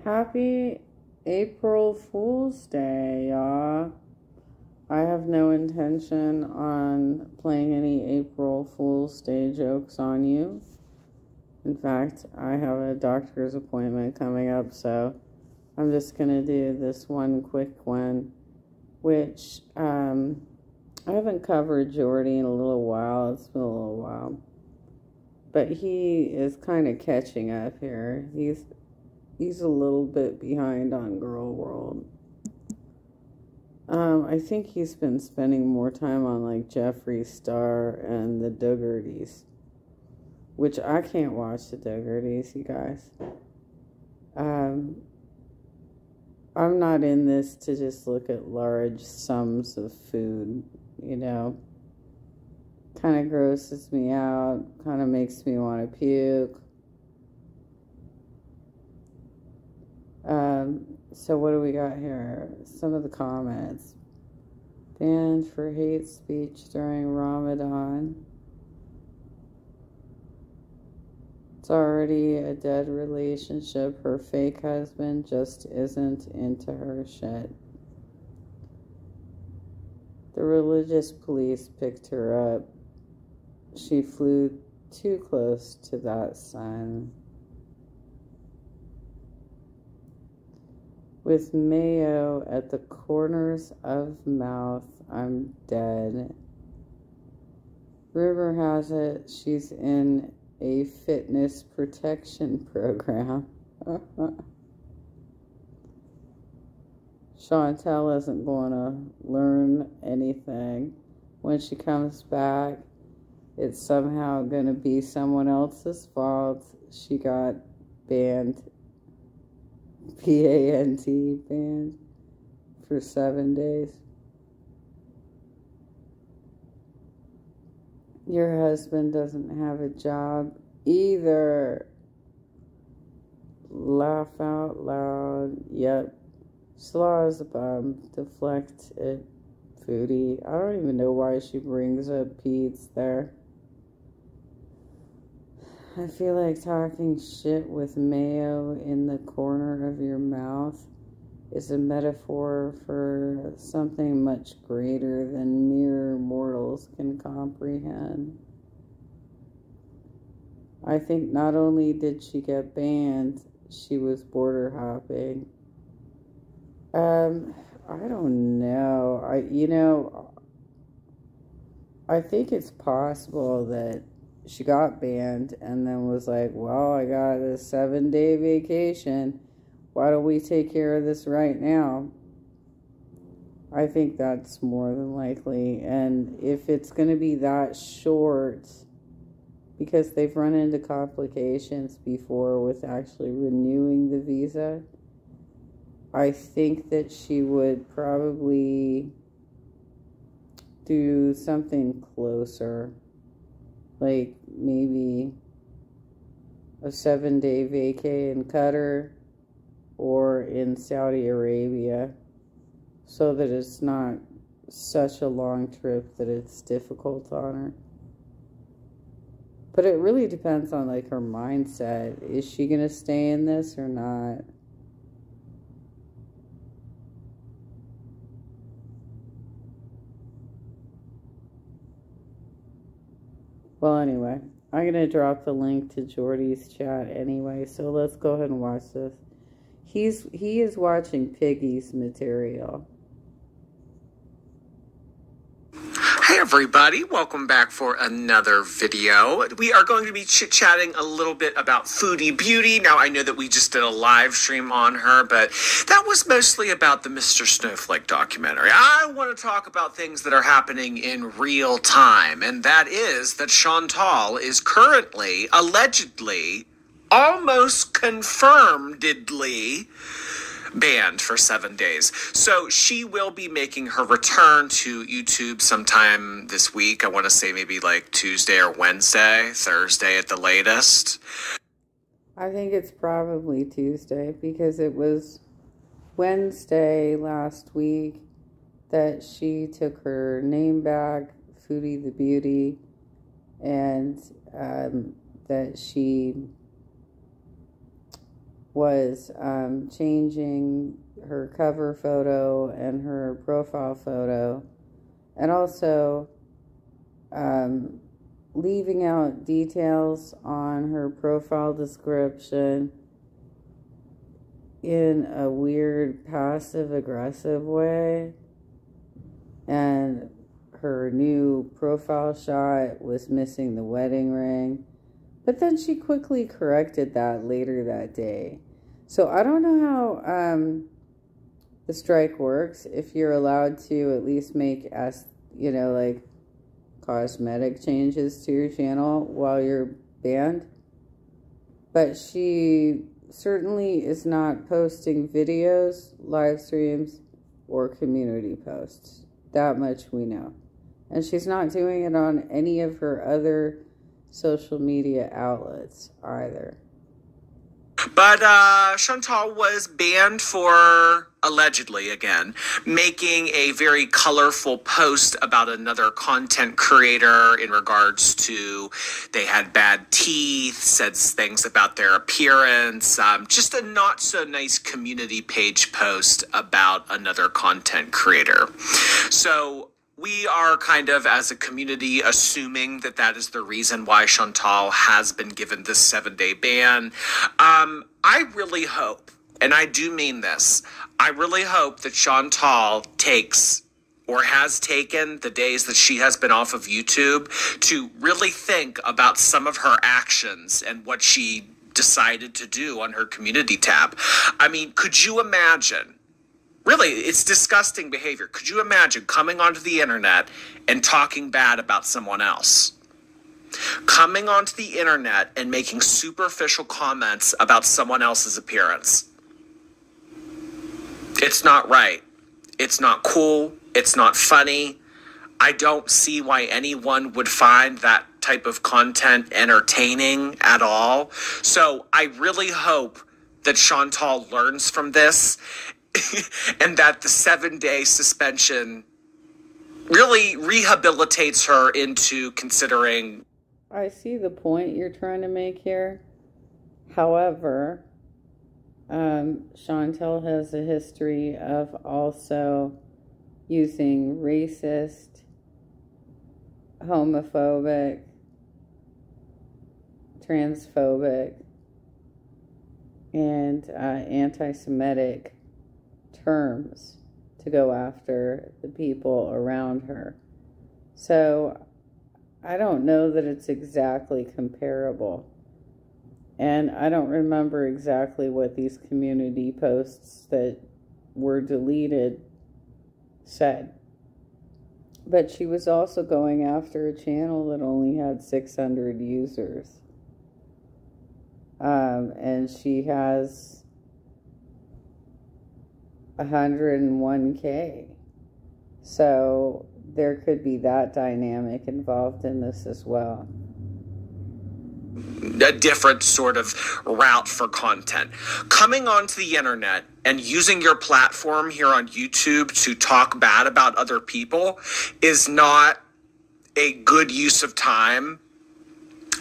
Happy April Fool's Day, y'all. I have no intention on playing any April Fool's Day jokes on you. In fact, I have a doctor's appointment coming up, so I'm just going to do this one quick one, which I haven't covered Jordy in a little while. It's been a little while. But he is kind of catching up here. He's a little bit behind on Girl World. I think he's been spending more time on like Jeffree Star and the Doughertys, which I can't watch the Doughertys, you guys. I'm not in this to just look at large sums of food, you know. Kind of grosses me out, kind of makes me want to puke. So what do we got here? Some of the comments. Banned for hate speech during Ramadan. It's already a dead relationship. Her fake husband just isn't into her shit. The religious police picked her up. She flew too close to that sun. With mayo at the corners of mouth, I'm dead. Rumor has it she's in a fitness protection program. Chantel isn't going to learn anything. When she comes back, it's somehow going to be someone else's fault. She got banned. P-A-N-T, banned for 7 days. Your husband doesn't have a job either. Laugh out loud. Yep. Slaw is a bum. Deflect it, Foodie. I don't even know why she brings up Pete's there. I feel like talking shit with mayo in the corner of your mouth is a metaphor for something much greater than mere mortals can comprehend. I think not only did she get banned, she was border hopping. I don't know. I think it's possible that she got banned and then was like, well, I got a 7-day vacation. Why don't we take care of this right now? I think that's more than likely. And if it's going to be that short, because they've run into complications before with actually renewing the visa, I think that she would probably do something closer. Like maybe a 7-day vacay in Qatar or in Saudi Arabia, so that it's not such a long trip that it's difficult on her. But it really depends on like her mindset. Is she gonna stay in this or not? Well, anyway, I'm going to drop the link to Jordy's chat anyway, so let's go ahead and watch this. He is watching Piggy's material. Hey everybody, welcome back for another video. We are going to be chit-chatting a little bit about Foodie Beauty. Now, I know that we just did a live stream on her, but that was mostly about the Mr. Snowflake documentary. I want to talk about things that are happening in real time, and that is that Chantal is currently, allegedly, almost confirmedly banned for 7 days. So she will be making her return to YouTube sometime this week. I want to say maybe like Tuesday or Wednesday, Thursday at the latest. I think it's probably Tuesday because it was Wednesday last week that she took her name back, Foodie the Beauty, and that she was changing her cover photo and her profile photo, and also leaving out details on her profile description in a weird passive-aggressive way. And her new profile shot was missing the wedding ring. But then she quickly corrected that later that day. So I don't know how the strike works, if you're allowed to at least make, like, cosmetic changes to your channel while you're banned. But she certainly is not posting videos, live streams, or community posts. That much we know. And she's not doing it on any of her other social media outlets either. But Chantal was banned for, allegedly again, making a very colorful post about another content creator in regards to they had bad teeth, said things about their appearance, just a not so nice community page post about another content creator. So we are kind of, as a community, assuming that that is the reason why Chantal has been given this 7-day ban. I really hope, and I do mean this, I really hope that Chantal takes or has taken the days that she has been off of YouTube to really think about some of her actions and what she decided to do on her community tab. I mean, could you imagine? Really, it's disgusting behavior. Could you imagine coming onto the internet and talking bad about someone else? Coming onto the internet and making superficial comments about someone else's appearance. It's not right. It's not cool. It's not funny. I don't see why anyone would find that type of content entertaining at all. So I really hope that Chantal learns from this and that the 7-day suspension really rehabilitates her into considering. I see the point you're trying to make here. However, Chantal has a history of also using racist, homophobic, transphobic, and anti-Semitic terms to go after the people around her. So I don't know that it's exactly comparable. And I don't remember exactly what these community posts that were deleted said. But she was also going after a channel that only had 600 users. And she has 101K. So there could be that dynamic involved in this as well. A different sort of route for content. Coming onto the internet and using your platform here on YouTube to talk bad about other people is not a good use of time.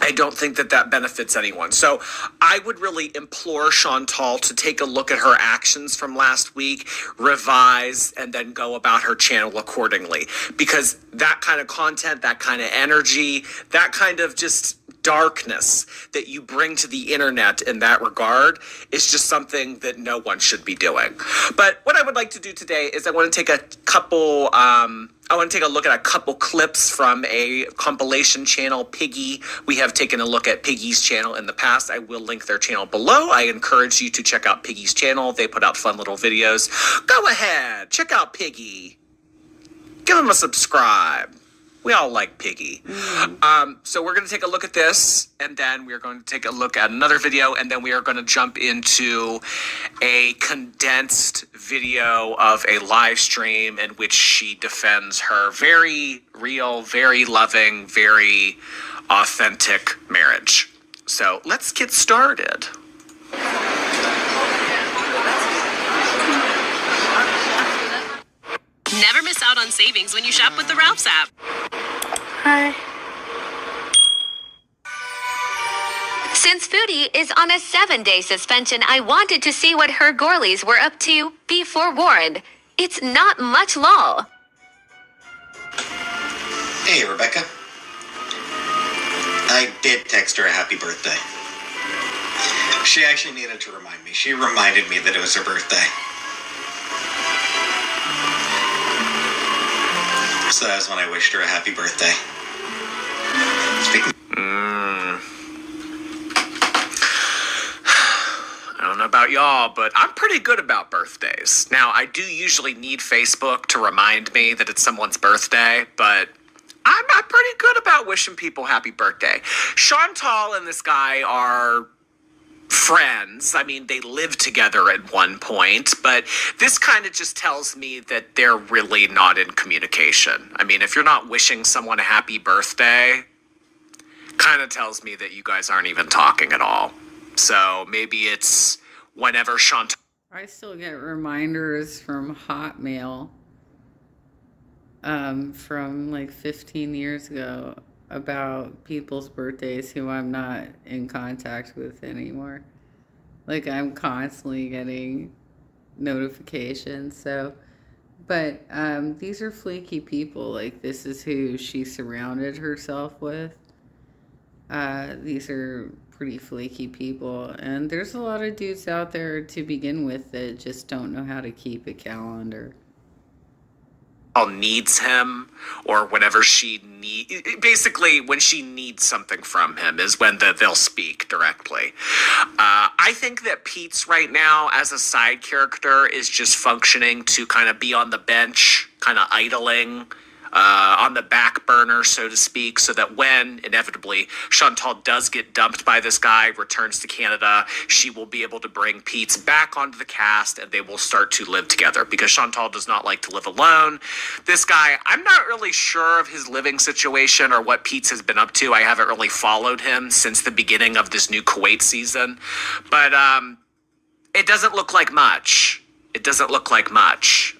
I don't think that that benefits anyone. So I would really implore Chantal to take a look at her actions from last week, revise, and then go about her channel accordingly. Because that kind of content, that kind of energy, that kind of just darkness that you bring to the internet in that regard is just something that no one should be doing. But what I would like to do today is I want to take a couple, look at a couple clips from a compilation channel, Piggy. We have taken a look at Piggy's channel in the past. I will link their channel below. I encourage you to check out Piggy's channel. They put out fun little videos. Go ahead, check out Piggy. Give them a subscribe. We all like Piggy. So we're going to take a look at this, and then we're going to take a look at another video, and then we are going to jump into a condensed video of a live stream in which she defends her very real, very loving, very authentic marriage. So let's get started. Never miss out on savings when you shop with the Ralph's app. Hi. Since Foodie is on a 7-day suspension, I wanted to see what her girlies were up to. Be forewarned, it's not much lol. Hey, Rebecca. I did text her a happy birthday. She actually needed to remind me. She reminded me that it was her birthday. So that's when I wished her a happy birthday. I don't know about y'all, but I'm pretty good about birthdays. Now, I do usually need Facebook to remind me that it's someone's birthday, but I'm pretty good about wishing people happy birthday. Chantal and this guy are friends. I mean, they lived together at one point, but this kind of just tells me that they're really not in communication. I mean, if you're not wishing someone a happy birthday, kind of tells me that you guys aren't even talking at all. So maybe it's whenever Chantal... I still get reminders from Hotmail from like 15 years ago about people's birthdays who I'm not in contact with anymore. Like, I'm constantly getting notifications. So, but these are flaky people. Like, this is who she surrounded herself with. These are pretty flaky people, and there's a lot of dudes out there to begin with that just don't know how to keep a calendar. needs him, or whenever she basically when she needs something from him is when they'll speak directly. I think that Pete's right now as a side character is just functioning to kind of be on the bench, kind of idling, on the back burner, so to speak, so that when, inevitably, Chantal does get dumped by this guy, returns to Canada, she will be able to bring Pete's back onto the cast, and they will start to live together, because Chantal does not like to live alone. This guy, I'm not really sure of his living situation or what Pete's has been up to. I haven't really followed him since the beginning of this new Kuwait season, but it doesn't look like much. It doesn't look like much.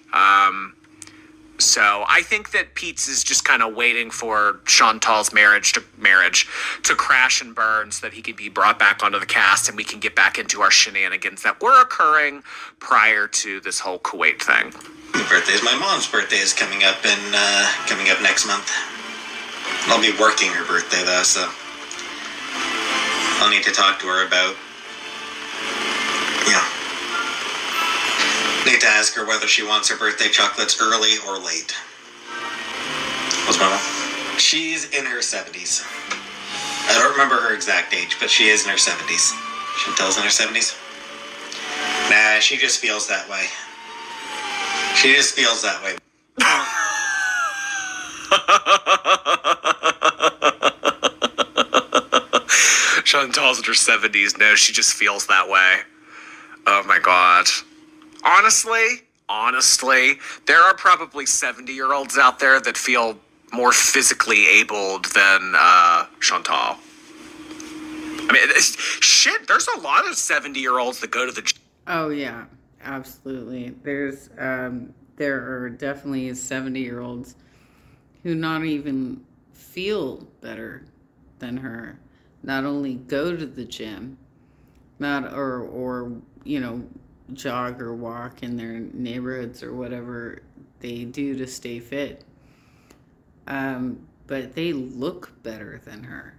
So I think that Pete's is just kind of waiting for Chantal's marriage to crash and burn so that he can be brought back onto the cast and we can get back into our shenanigans that were occurring prior to this whole Kuwait thing. My mom's birthday is coming up next month. I'll be working her birthday though, so I'll need to talk to her about, need to ask her whether she wants her birthday chocolates early or late. What's my mom? She's in her 70s. I don't remember her exact age, but she is in her 70s. Chantal's in her 70s? Nah, she just feels that way. She just feels that way. Chantal's in her 70s. No, she just feels that way. Oh my God. Honestly, there are probably 70-year-olds out there that feel more physically abled than Chantal. I mean, shit, there's a lot of 70-year-olds that go to the gym. Oh, yeah, absolutely. There are definitely 70-year-olds who not even feel better than her. Not only go to the gym, or jog or walk in their neighborhoods or whatever they do to stay fit. But they look better than her.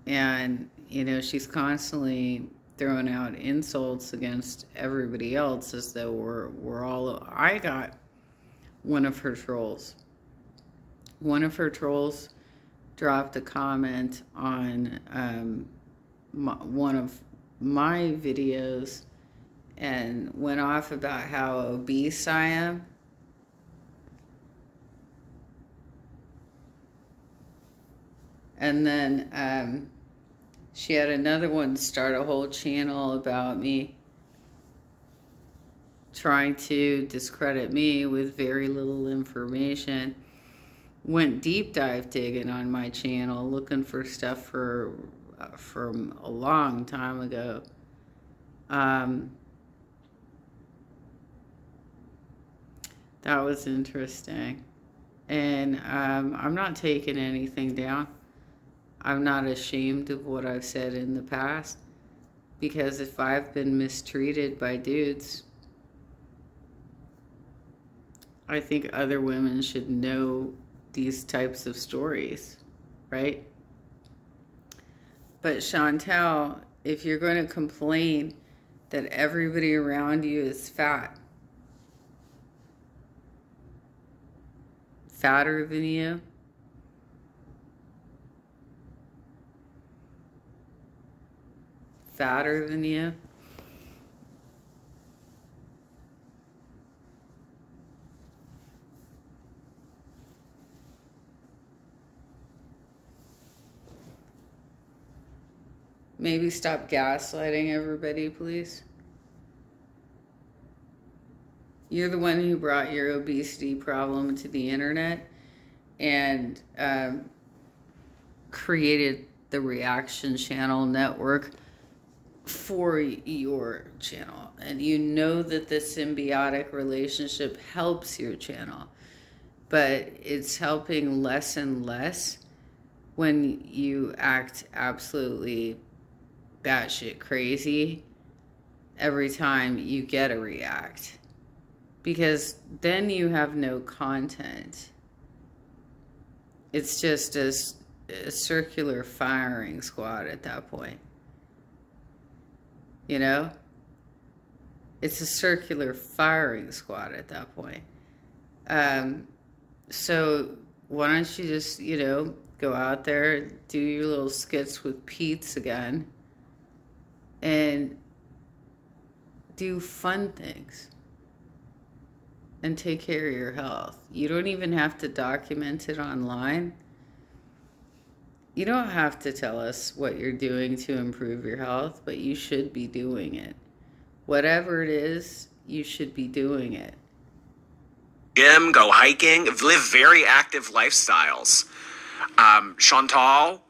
And, she's constantly throwing out insults against everybody else as though we're all... I got one of her trolls. One of her trolls dropped a comment on one of my videos and went off about how obese I am. And then she had another one start a whole channel about me, trying to discredit me with very little information. Went deep dive digging on my channel, looking for stuff from a long time ago. That was interesting. And I'm not taking anything down. I'm not ashamed of what I've said in the past, because if I've been mistreated by dudes, I think other women should know these types of stories, right? But Chantel, if you're going to complain that everybody around you is fat, fatter than you, fatter than you, maybe stop gaslighting everybody, please. You're the one who brought your obesity problem to the internet and created the Reaction Channel network for your channel. And you know that the symbiotic relationship helps your channel, but it's helping less and less when you act absolutely batshit crazy every time you get a react, because then you have no content. It's just a circular firing squad at that point. You know? It's a circular firing squad at that point. So why don't you just, you know, go out there, do your little skits with Pete's again, and do fun things and take care of your health. You don't even have to document it online. You don't have to tell us what you're doing to improve your health, but you should be doing it. Whatever it is, you should be doing it. Gym, go hiking, live very active lifestyles. Chantal,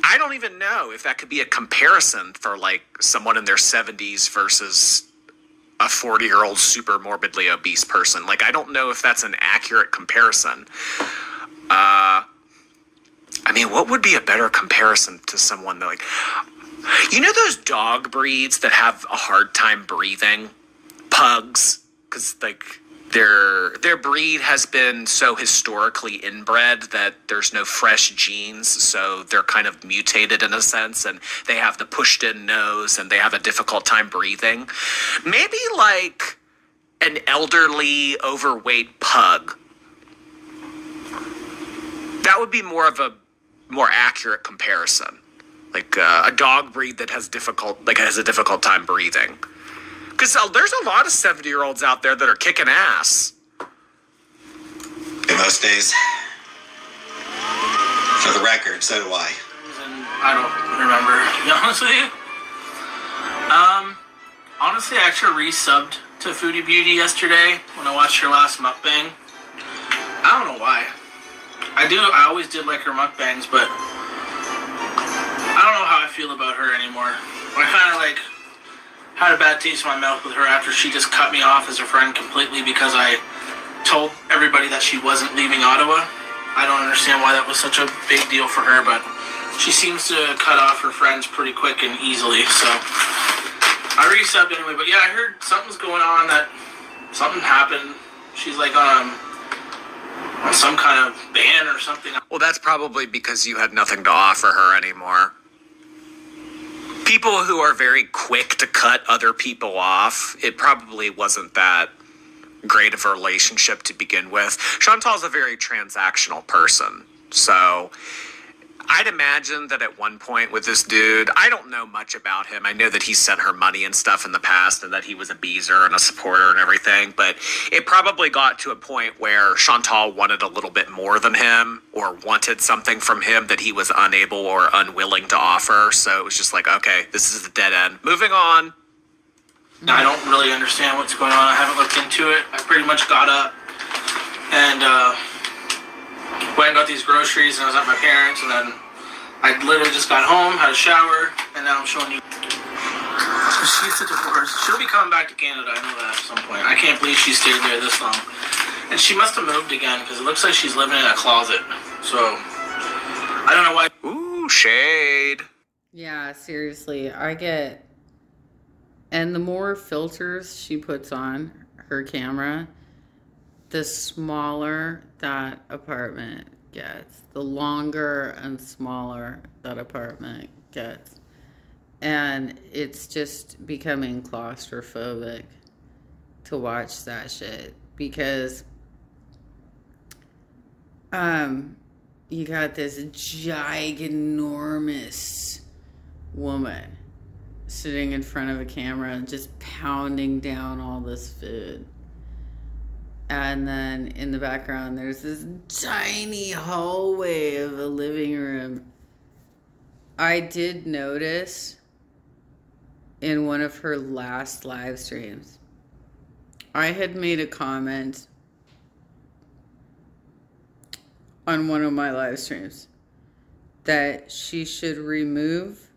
I don't even know if that could be a comparison for like someone in their 70s versus a 40-year-old super morbidly obese person. Like, I don't know if that's an accurate comparison. I mean, what would be a better comparison to someone that, like, you know those dog breeds that have a hard time breathing? Pugs, because like their breed has been so historically inbred that there's no fresh genes, so they're kind of mutated in a sense, and they have the pushed in nose and they have a difficult time breathing. Maybe like an elderly overweight pug. That would be more of a more accurate comparison. Like a dog breed that has a difficult time breathing. Because there's a lot of 70-year-olds out there that are kicking ass. In most days. For the record, so do I. I don't remember, to be honest with you. Honestly, I actually resubbed to Foodie Beauty yesterday when I watched her last mukbang. I don't know why. I always did like her mukbangs, but I don't know how I feel about her anymore. I kind of like had a bad taste in my mouth with her after she just cut me off as a friend completely because I told everybody that she wasn't leaving Ottawa. I don't understand why that was such a big deal for her, but she seems to cut off her friends pretty quick and easily, so I resubbed anyway. But yeah, I heard something's going on, that something happened. She's like on some kind of ban or something. Well, that's probably because you had nothing to offer her anymore. People who are very quick to cut other people off, it probably wasn't that great of a relationship to begin with. Chantal's a very transactional person, so I'd imagine that at one point with this dude, I don't know much about him. I know that he sent her money and stuff in the past and that he was a beezer and a supporter and everything, but it probably got to a point where Chantal wanted a little bit more than him or wanted something from him that he was unable or unwilling to offer. So it was just like, okay, this is a dead end. Moving on. I don't really understand what's going on. I haven't looked into it. I pretty much got up and went and got these groceries, and I was at my parents', and then I literally just got home, had a shower, and now I'm showing you. She's a divorce. She'll be coming back to Canada, I know that, at some point. I can't believe she stayed there this long. And she must have moved again, because it looks like she's living in a closet. So I don't know why. Ooh, shade. Yeah, seriously, and the more filters she puts on her camera, the smaller that apartment gets, the longer and smaller that apartment gets. And it's just becoming claustrophobic to watch that shit, because you got this ginormous woman sitting in front of a camera and just pounding down all this food. And then in the background, there's this tiny hallway of a living room. I did notice in one of her last live streams, I had made a comment on one of my live streams that she should remove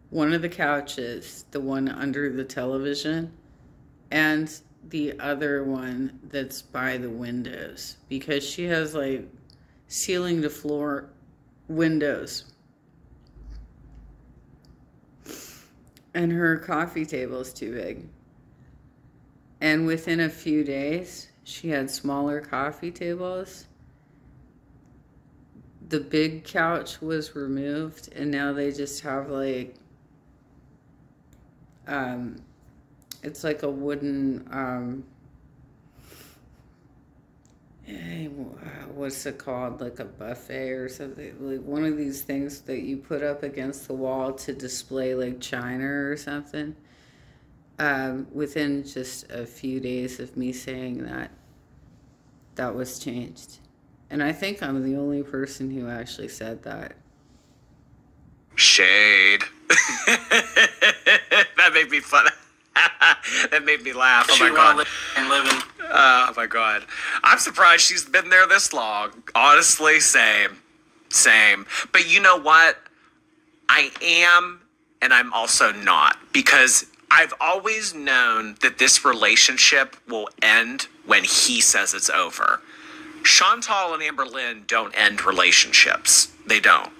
one of the couches, the one under the television, and the other one that's by the windows, because she has like ceiling to floor windows. And her coffee table is too big. And within a few days, she had smaller coffee tables. The big couch was removed, and now they just have like, it's like a wooden, what's it called? Like a buffet or something. Like one of these things that you put up against the wall to display like china or something. Within just a few days of me saying that, that was changed. And I think I'm the only person who actually said that. Shade. That made me fun. That made me laugh. Oh my god. Oh my god. I'm surprised she's been there this long. Honestly, same. But you know what? I am, and I'm also not, because I've always known that this relationship will end when he says it's over. Chantal and Amber Lynn don't end relationships. They don't.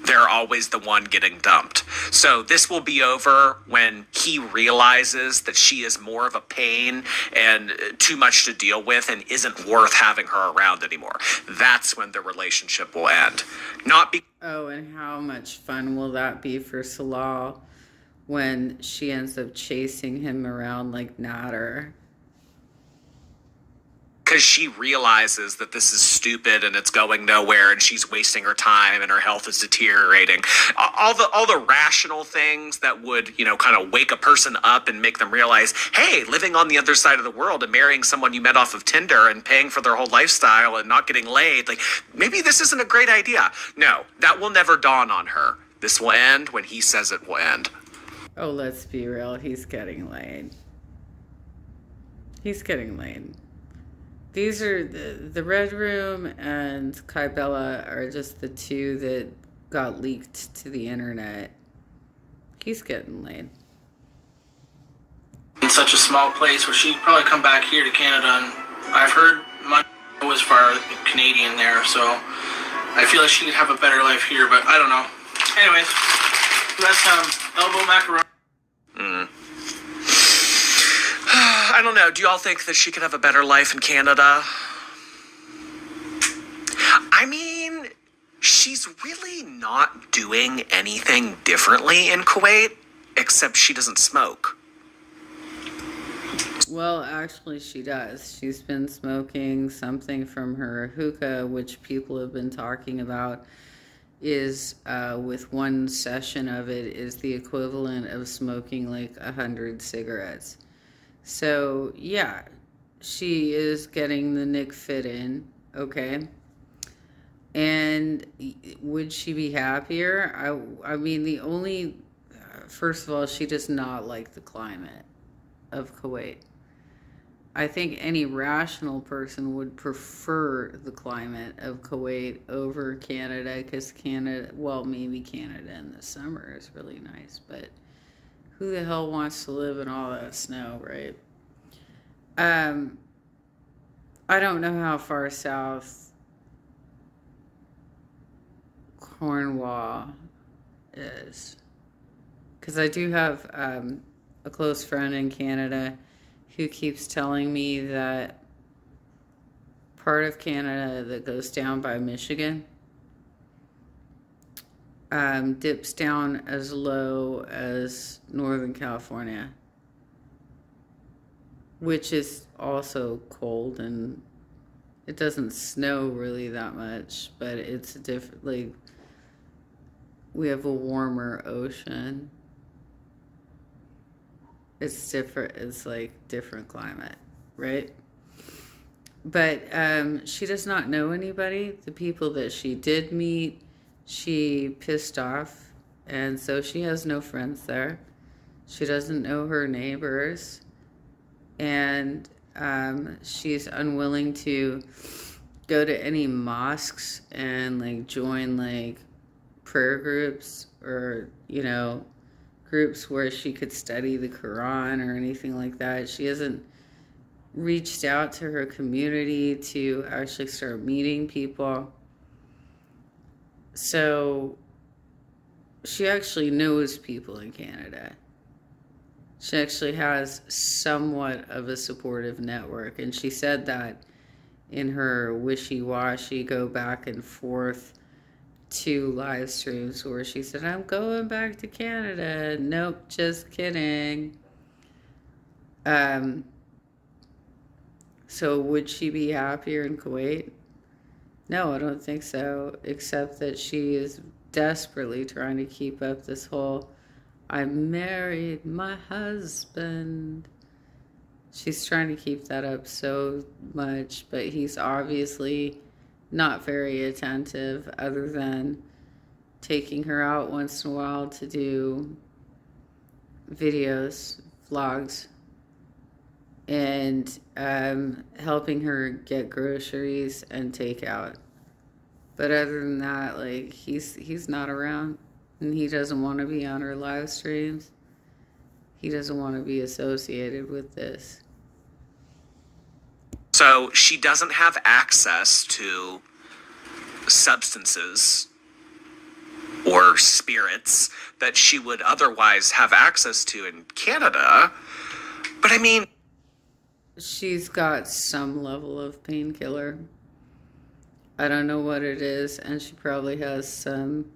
They're always the one getting dumped. So this will be over when he realizes that she is more of a pain and too much to deal with and isn't worth having her around anymore. That's when the relationship will end. Oh, and how much fun will that be for Salal when she ends up chasing him around like Nader? Because she realizes that this is stupid and it's going nowhere and she's wasting her time and her health is deteriorating. All the rational things that would, kind of wake a person up and make them realize, hey, living on the other side of the world and marrying someone you met off of Tinder and paying for their whole lifestyle and not getting laid, like, maybe this isn't a great idea. No, that will never dawn on her. This will end when he says it will end. Oh, let's be real. He's getting laid. These are the Red Room and Kybella are just the two that got leaked to the internet. He's getting laid. In such a small place where she'd probably come back here to Canada, and I've heard money was far Canadian there, so I feel like she could have a better life here, but I don't know. Anyways, that's elbow macaroni. I don't know. Do y'all think that she could have a better life in Canada? I mean, she's really not doing anything differently in Kuwait, except she doesn't smoke. Well, actually, she does. She's been smoking something from her hookah, which people have been talking about is, with one session of it, is the equivalent of smoking like 100 cigarettes. So, yeah, she is getting the Nick fit in, okay? And would she be happier? I mean, first of all, she does not like the climate of Kuwait. I think any rational person would prefer the climate of Kuwait over Canada, because Canada, well, maybe Canada in the summer is really nice, but who the hell wants to live in all that snow, right? I don't know how far south Cornwall is. Because I do have a close friend in Canada who keeps telling me that part of Canada that goes down by Michigan dips down as low as Northern California, which is also cold, and it doesn't snow really that much, but it's different. Like, we have a warmer ocean. It's different. It's like different climate, right? But she does not know anybody. The people that she did meet, she pissed off, and so she has no friends there. She doesn't know her neighbors, and she's unwilling to go to any mosques and like join like prayer groups or, you know, groups where she could study the Quran or anything like that. She hasn't reached out to her community to actually start meeting people. So she actually knows people in Canada. She actually has somewhat of a supportive network. And she said that in her wishy-washy go back and forth to live streams where she said, I'm going back to Canada. Nope, just kidding. So would she be happier in Kuwait? No, I don't think so, except that she is desperately trying to keep up this whole, I married my husband. She's trying to keep that up so much, but he's obviously not very attentive, other than taking her out once in a while to do videos, vlogs, and helping her get groceries and takeout. But other than that, like, he's not around, and he doesn't want to be on her live streams. He doesn't want to be associated with this. So she doesn't have access to substances or spirits that she would otherwise have access to in Canada. But I mean, she's got some level of painkiller. I don't know what it is, and she probably has some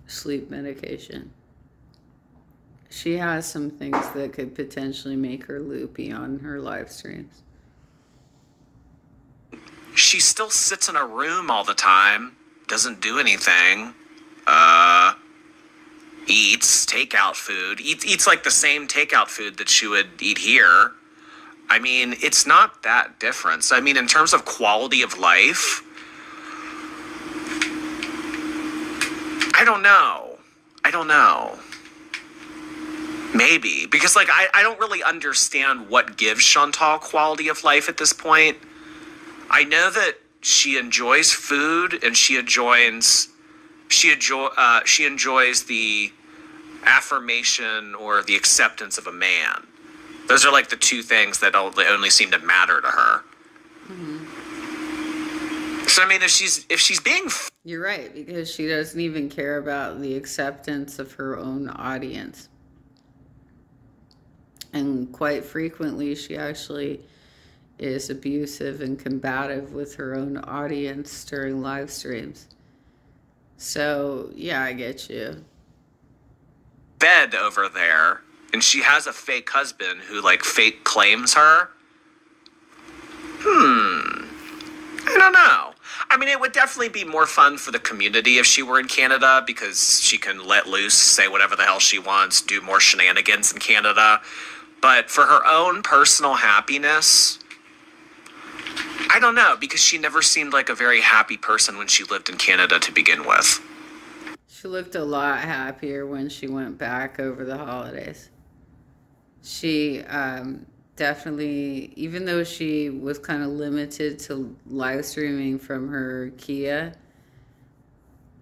sleep medication. She has some things that could potentially make her loopy on her live streams. she still sits in a room all the time, doesn't do anything, eats takeout food, eats like the same takeout food that she would eat here. I mean, it's not that different. So, I mean, in terms of quality of life, I don't know. Maybe. Because, like, I don't really understand what gives Chantal quality of life at this point. I know that she enjoys food and she enjoys the affirmation or the acceptance of a man. Those are like the two things that only seem to matter to her. Mm-hmm. So I mean, if she's being, you're right, because she doesn't even care about the acceptance of her own audience, and quite frequently she actually is abusive and combative with her own audience during live streams. So yeah, I get you. Bed over there. And she has a fake husband who, like, fake claims her. I don't know. I mean, it would definitely be more fun for the community if she were in Canada, because she can let loose, say whatever the hell she wants, do more shenanigans in Canada. But for her own personal happiness, I don't know, because she never seemed like a very happy person when she lived in Canada to begin with. She looked a lot happier when she went back over the holidays. She definitely, even though she was kind of limited to live streaming from her Kia,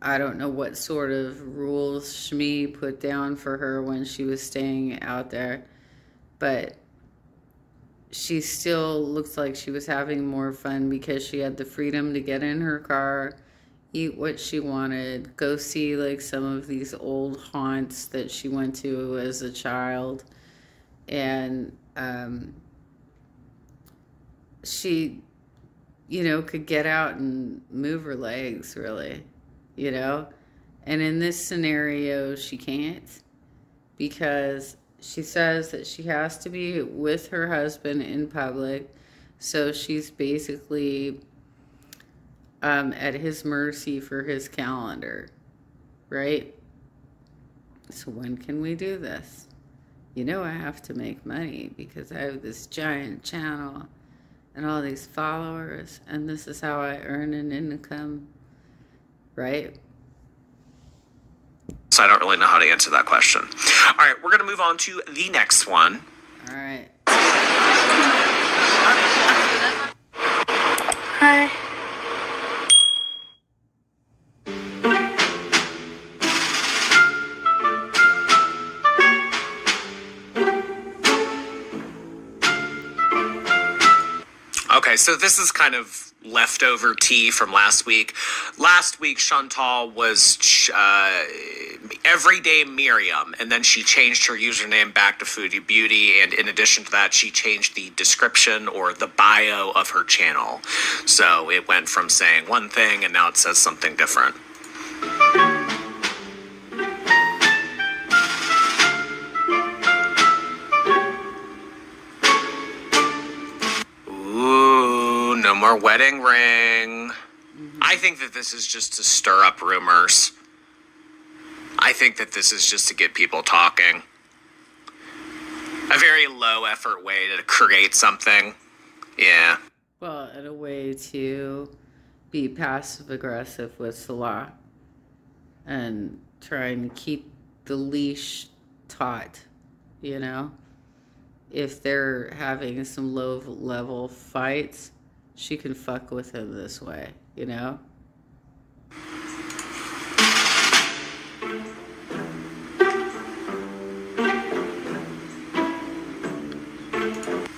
I don't know what sort of rules Shmi put down for her when she was staying out there, but she still looks like she was having more fun because she had the freedom to get in her car, eat what she wanted, go see like some of these old haunts that she went to as a child, and she, you know, could get out and move her legs, really, you know. And in this scenario, she can't, because she says that she has to be with her husband in public, so she's basically at his mercy for his calendar, right? So when can we do this? You know, I have to make money because I have this giant channel and all these followers, and this is how I earn an income, right? So I don't really know how to answer that question. All right, we're going to move on to the next one. All right. Hi. Okay, so this is kind of leftover tea from last week. Last week, Chantal was Everyday Miriam, and then she changed her username back to Foodie Beauty, and in addition to that, she changed the description or the bio of her channel. So it went from saying one thing, and now it says something different. No more wedding ring. I think that this is just to stir up rumors. I think that this is just to get people talking. A very low effort way to create something. Yeah. Well, and a way to be passive aggressive with Salah and trying to keep the leash taut, you know? If they're having some low level fights, she can fuck with him this way, you know?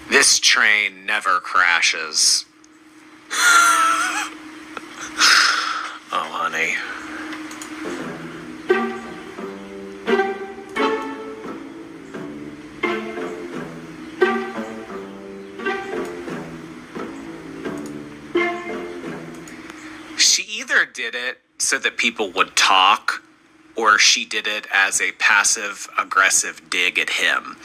This train never crashes. Oh, honey. She either did it so that people would talk, or she did it as a passive-aggressive dig at him.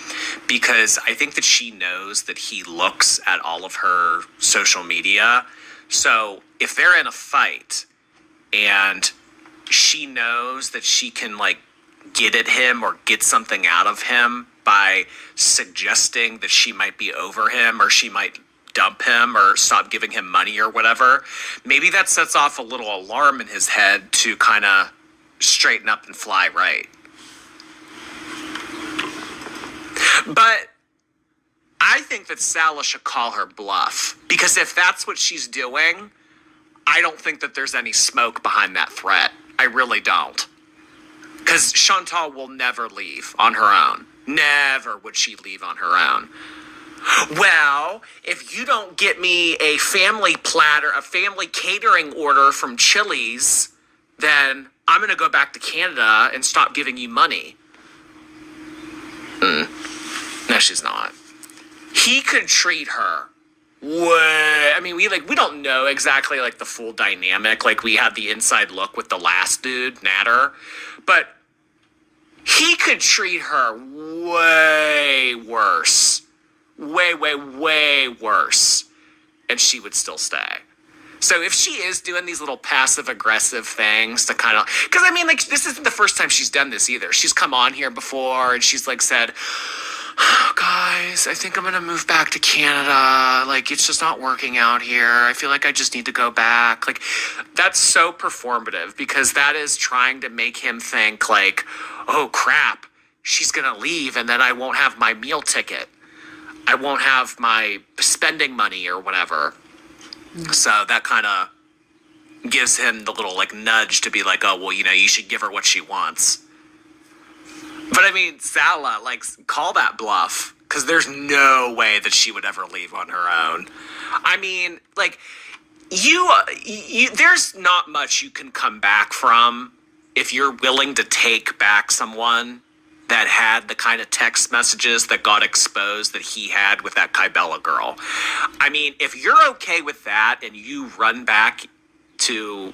Because I think that she knows that he looks at all of her social media. So if they're in a fight and she knows that she can, like, get at him or get something out of him by suggesting that she might be over him or she might dump him or stop giving him money or whatever, maybe that sets off a little alarm in his head to kind of straighten up and fly right. But I think that Salah should call her bluff, because if that's what she's doing, I don't think that there's any smoke behind that threat. I really don't. Because Chantal will never leave on her own. Never would she leave on her own. Well, if you don't get me a family platter, a family catering order from Chili's, then I'm going to go back to Canada and stop giving you money. No, she's not. He could treat her way. I mean, we don't know exactly like the full dynamic. Like, we had the inside look with the last dude, Natter, but he could treat her way worse. Way, way, way worse. And she would still stay. So if she is doing these little passive-aggressive things to kind of... Because, I mean, like, this isn't the first time she's done this either. She's come on here before, and she's, like, said, oh, guys, I think I'm going to move back to Canada. Like, it's just not working out here. I feel like I just need to go back. Like, that's so performative, because that is trying to make him think, like, oh, crap, she's going to leave, and then I won't have my meal ticket. I won't have my spending money or whatever. So that kind of gives him the little, like, nudge to be like, oh, well, you know, you should give her what she wants. But, I mean, Salah, like, call that bluff, because there's no way that she would ever leave on her own. I mean, like, there's not much you can come back from if you're willing to take back someone that had the kind of text messages that got exposed that he had with that Kybella girl. I mean, if you're okay with that and you run back to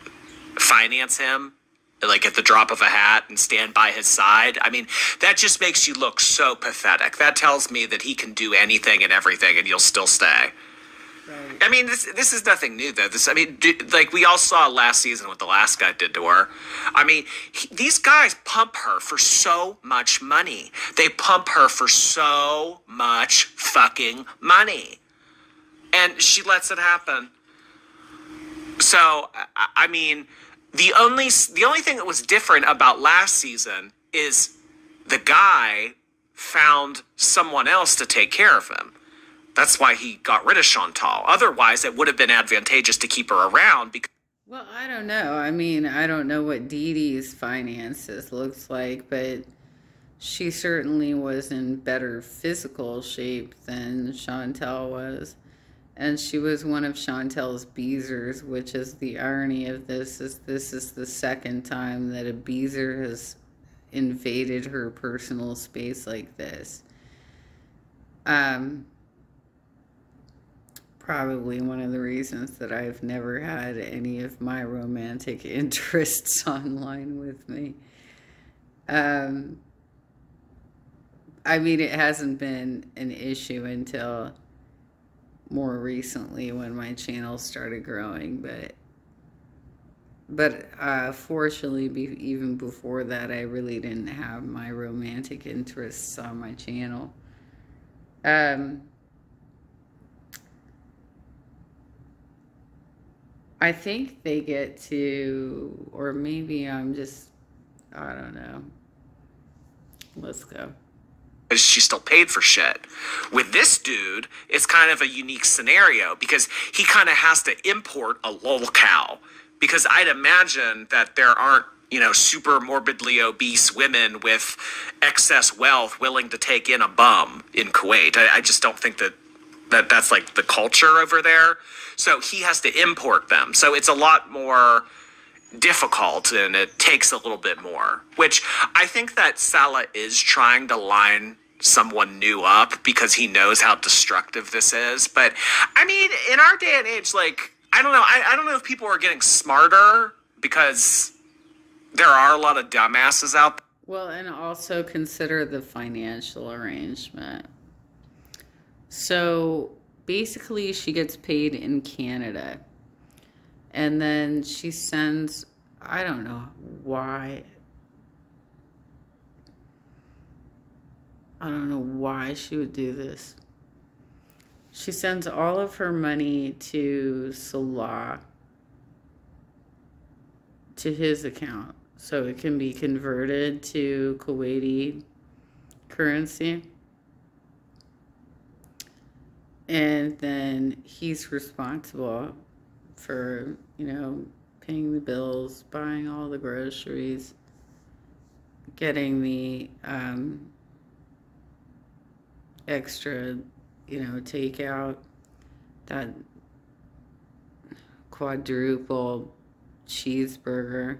finance him, like at the drop of a hat, and stand by his side, I mean, that just makes you look so pathetic. That tells me that he can do anything and everything and you'll still stay. Right. I mean, this is nothing new, though. Like we all saw last season what the last guy did to her. I mean, these guys pump her for so much money. They pump her for so much fucking money. And she lets it happen. So, I mean, the only thing that was different about last season is the guy found someone else to take care of him. That's why he got rid of Chantal. Otherwise, it would have been advantageous to keep her around. Well, I don't know. I mean, I don't know what Dee Dee's finances looks like, but she certainly was in better physical shape than Chantal was. And she was one of Chantal's beezers, which is the irony of this is the second time that a beezer has invaded her personal space like this. Probably one of the reasons that I've never had any of my romantic interests online with me. I mean, it hasn't been an issue until more recently when my channel started growing, but fortunately, even before that, I really didn't have my romantic interests on my channel. I think they get to, or maybe I'm just, I don't know. Let's go. She still paid for shit. With this dude, it's kind of a unique scenario because he kind of has to import a lol cow. Because I'd imagine that there aren't, super morbidly obese women with excess wealth willing to take in a bum in Kuwait. I just don't think that's like the culture over there. So he has to import them. So it's a lot more difficult and it takes a little bit more, which I think that Salah is trying to line someone new up because he knows how destructive this is. But I mean, in our day and age, like, I don't know. I don't know if people are getting smarter because there are a lot of dumbasses out there. Well, and also consider the financial arrangement. So basically, she gets paid in Canada. And then she sends, I don't know why. I don't know why she would do this. She sends all of her money to Salah, to his account, so it can be converted to Kuwaiti currency. And then he's responsible for, paying the bills, buying all the groceries, getting the extra, takeout, that quadruple cheeseburger.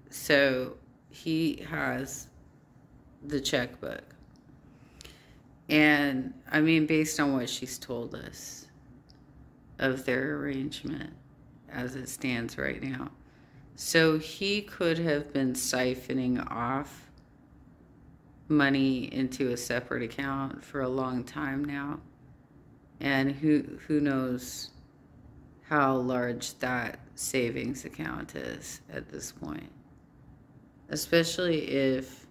So he has the checkbook. And I mean, based on what she's told us of their arrangement as it stands right now. So he could have been siphoning off money into a separate account for a long time now. And who knows how large that savings account is at this point. Especially if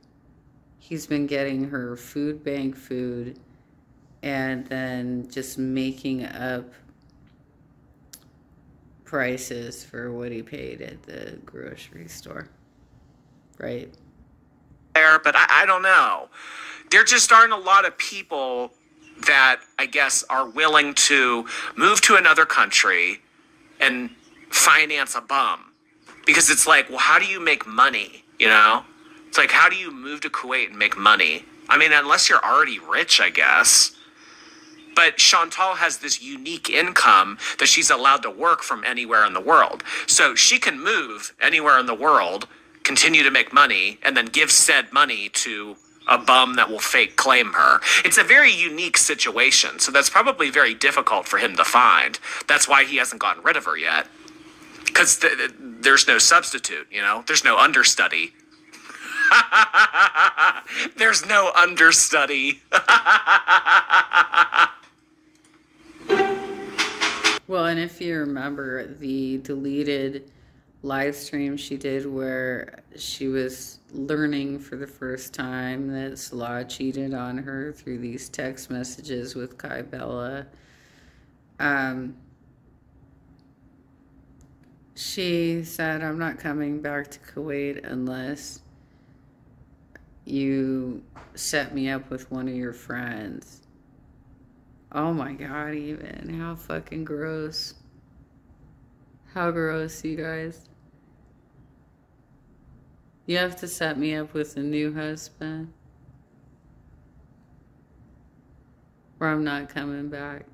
he's been getting her food bank food and then just making up prices for what he paid at the grocery store, right? But I don't know. There just aren't a lot of people that I guess are willing to move to another country and finance a bum. Because it's like, well, how do you make money, It's like, how do you move to Kuwait and make money? I mean, unless you're already rich, I guess. But Chantal has this unique income that she's allowed to work from anywhere in the world. So she can move anywhere in the world, continue to make money, and then give said money to a bum that will fake claim her. It's a very unique situation. So that's probably very difficult for him to find. That's why he hasn't gotten rid of her yet. Because there's no substitute, you know? There's no understudy. There's no understudy. Well, and if you remember the deleted live stream she did where she was learning for the first time that Salah cheated on her through these text messages with Kai Bella, she said, I'm not coming back to Kuwait unless you set me up with one of your friends. Oh my God, even. How fucking gross. How gross, you guys. You have to set me up with a new husband, or I'm not coming back.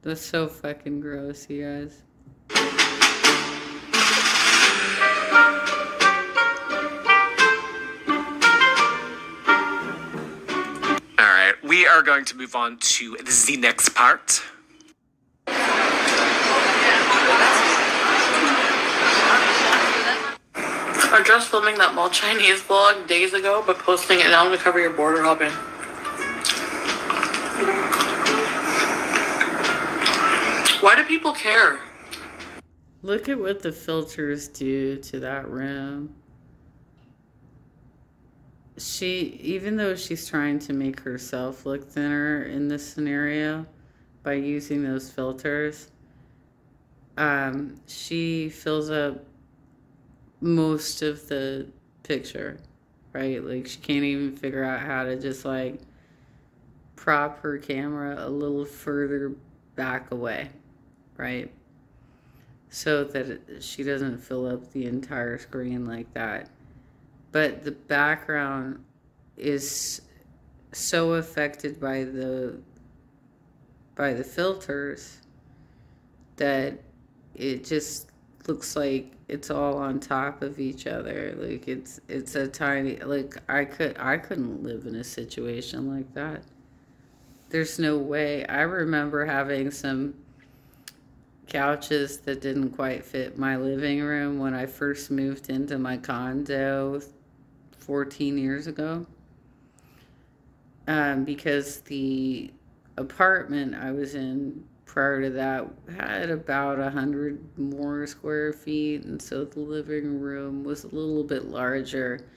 That's so fucking gross, you guys. We are going to move on to the next part. I just filming that mall Chinese vlog days ago, but posting it now to cover your border hopping. Why do people care? Look at what the filters do to that room. Even though she's trying to make herself look thinner in this scenario by using those filters, she fills up most of the picture, right? Like, she can't even figure out how to just, like, prop her camera a little further back away, right? So that she doesn't fill up the entire screen like that. But the background is so affected by the filters that it just looks like it's all on top of each other. Like, it's a tiny, like, I couldn't live in a situation like that. There's no way. I remember having some couches that didn't quite fit my living room when I first moved into my condo 14 years ago, because the apartment I was in prior to that had about 100 more square feet, and so the living room was a little bit larger,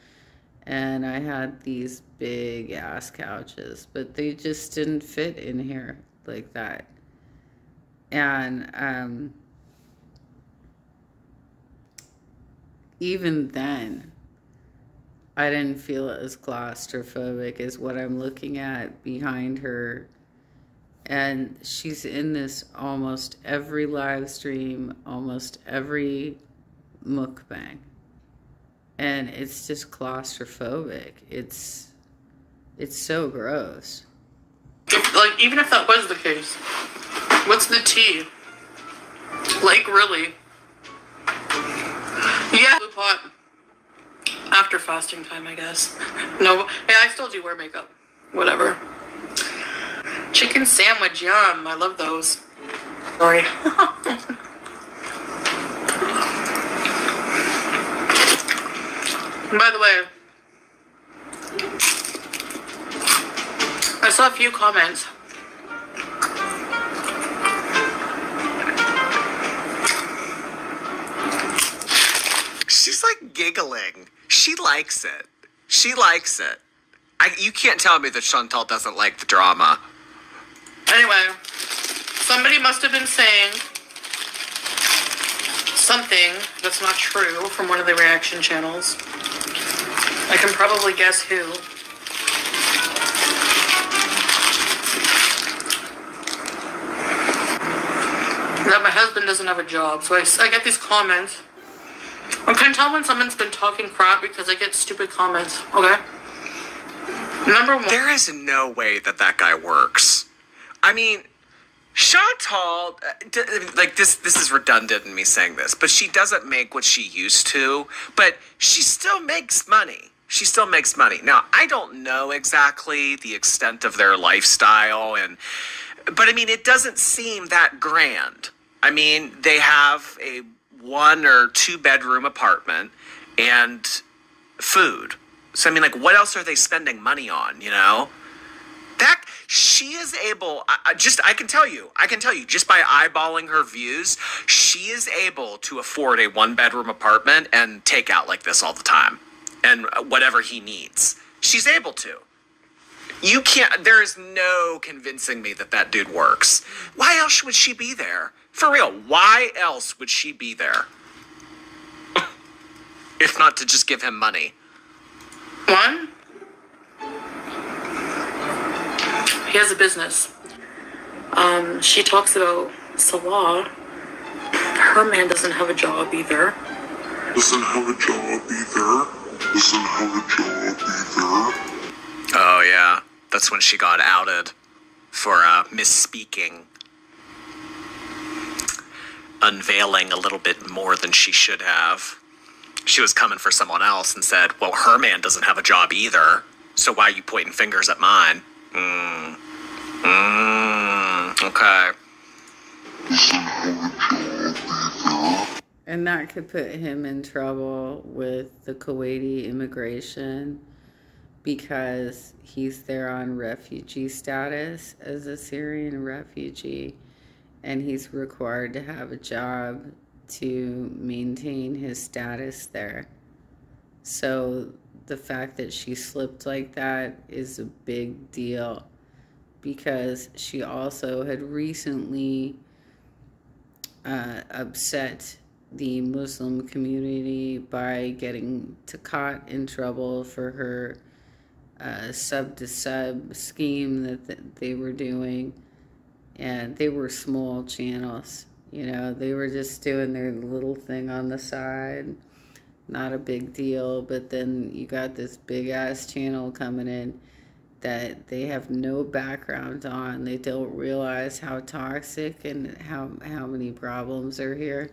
and I had these big ass couches, but they just didn't fit in here like that. And even then, I didn't feel as claustrophobic as what I'm looking at behind her. And she's in this almost every live stream, almost every mukbang. And it's just claustrophobic. It's so gross. Like, even if that was the case, what's the tea? Like, really? Yeah, blue pot. After fasting time, I guess. No, yeah, I still do wear makeup. Whatever. Chicken sandwich, yum. I love those. Sorry. By the way, I saw a few comments. She's like giggling. She likes it. She likes it. You can't tell me that Chantal doesn't like the drama. Anyway, somebody must have been saying something that's not true from one of the reaction channels. I can probably guess who. That my husband doesn't have a job, so I get these comments. I can tell when someone's been talking crap because I get stupid comments, okay? Number one. There is no way that that guy works. I mean, Chantal, like this is redundant in me saying this, but she doesn't make what she used to, but she still makes money. She still makes money. Now, I don't know exactly the extent of their lifestyle, but I mean, it doesn't seem that grand. I mean, they have a 1 or 2 bedroom apartment and food. So, I mean, like, what else are they spending money on, you know? That she is able, I can tell you, just by eyeballing her views, she is able to afford a 1 bedroom apartment and take out like this all the time. And whatever he needs. She's able to. You can't, there is no convincing me that that dude works. Why else would she be there? For real, why else would she be there? If not to just give him money. One, he has a business. She talks about Salah. Her man doesn't have a job either. Oh, yeah. That's when she got outed for misspeaking. Unveiling a little bit more than she should have. She was coming for someone else and said, well, her man doesn't have a job either, so why are you pointing fingers at mine? Okay. And that could put him in trouble with the Kuwaiti immigration because he's there on refugee status as a Syrian refugee, and he's required to have a job to maintain his status there. So the fact that she slipped like that is a big deal because she also had recently upset the Muslim community by getting Takat in trouble for her sub-to-sub scheme that they were doing. And they were small channels, you know, they were just doing their little thing on the side, not a big deal. But then you got this big ass channel coming in that they have no background on. They don't realize how toxic and how many problems are here.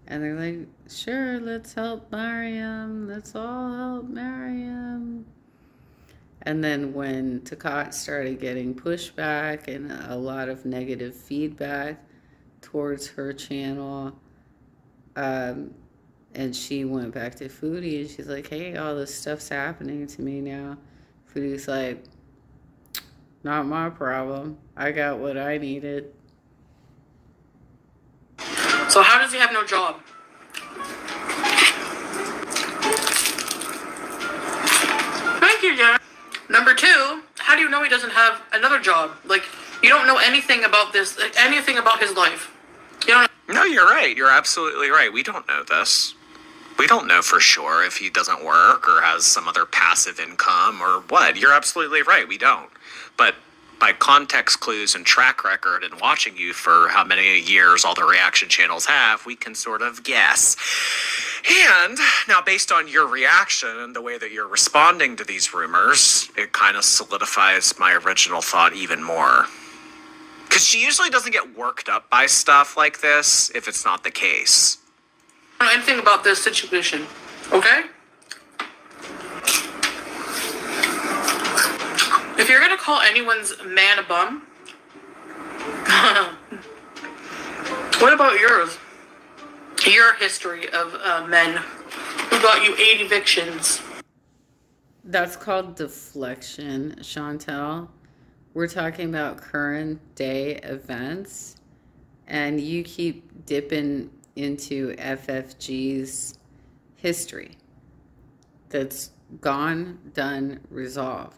And they're like, sure, let's help Mariam. Let's all help Mariam. And then when Takat started getting pushback and a lot of negative feedback towards her channel, and she went back to Foodie and she's like, hey, all this stuff's happening to me now. Foodie's like, not my problem. I got what I needed. So how does he have no job? Thank you, Jen. Number 2, how do you know he doesn't have another job? Like, you don't know anything about this, like, anything about his life. You don't know. No, you're right. You're absolutely right. We don't know this. We don't know for sure if he doesn't work or has some other passive income or what. You're absolutely right. We don't. But by context clues and track record and watching you for how many years all the reaction channels have, we can sort of guess. And now based on your reaction and the way that you're responding to these rumors, it kind of solidifies my original thought even more. Because she usually doesn't get worked up by stuff like this if it's not the case. I don't know anything about this situation, okay? If you're gonna call anyone's man a bum, what about yours? Your history of men who got you 8 evictions. That's called deflection, Chantel. We're talking about current day events, and you keep dipping into FFG's history that's gone, done, resolved.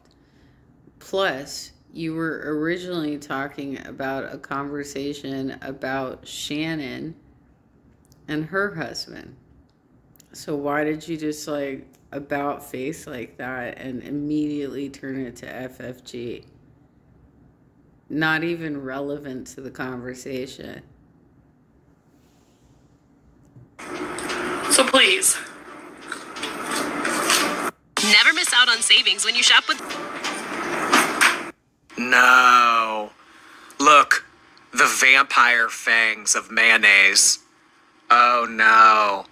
Plus, you were originally talking about a conversation about Shannon and her husband. So why did you just like about face like that and immediately turn it to FFG? Not even relevant to the conversation. So please. Never miss out on savings when you shop with No. Look, the vampire fangs of mayonnaise. Oh no.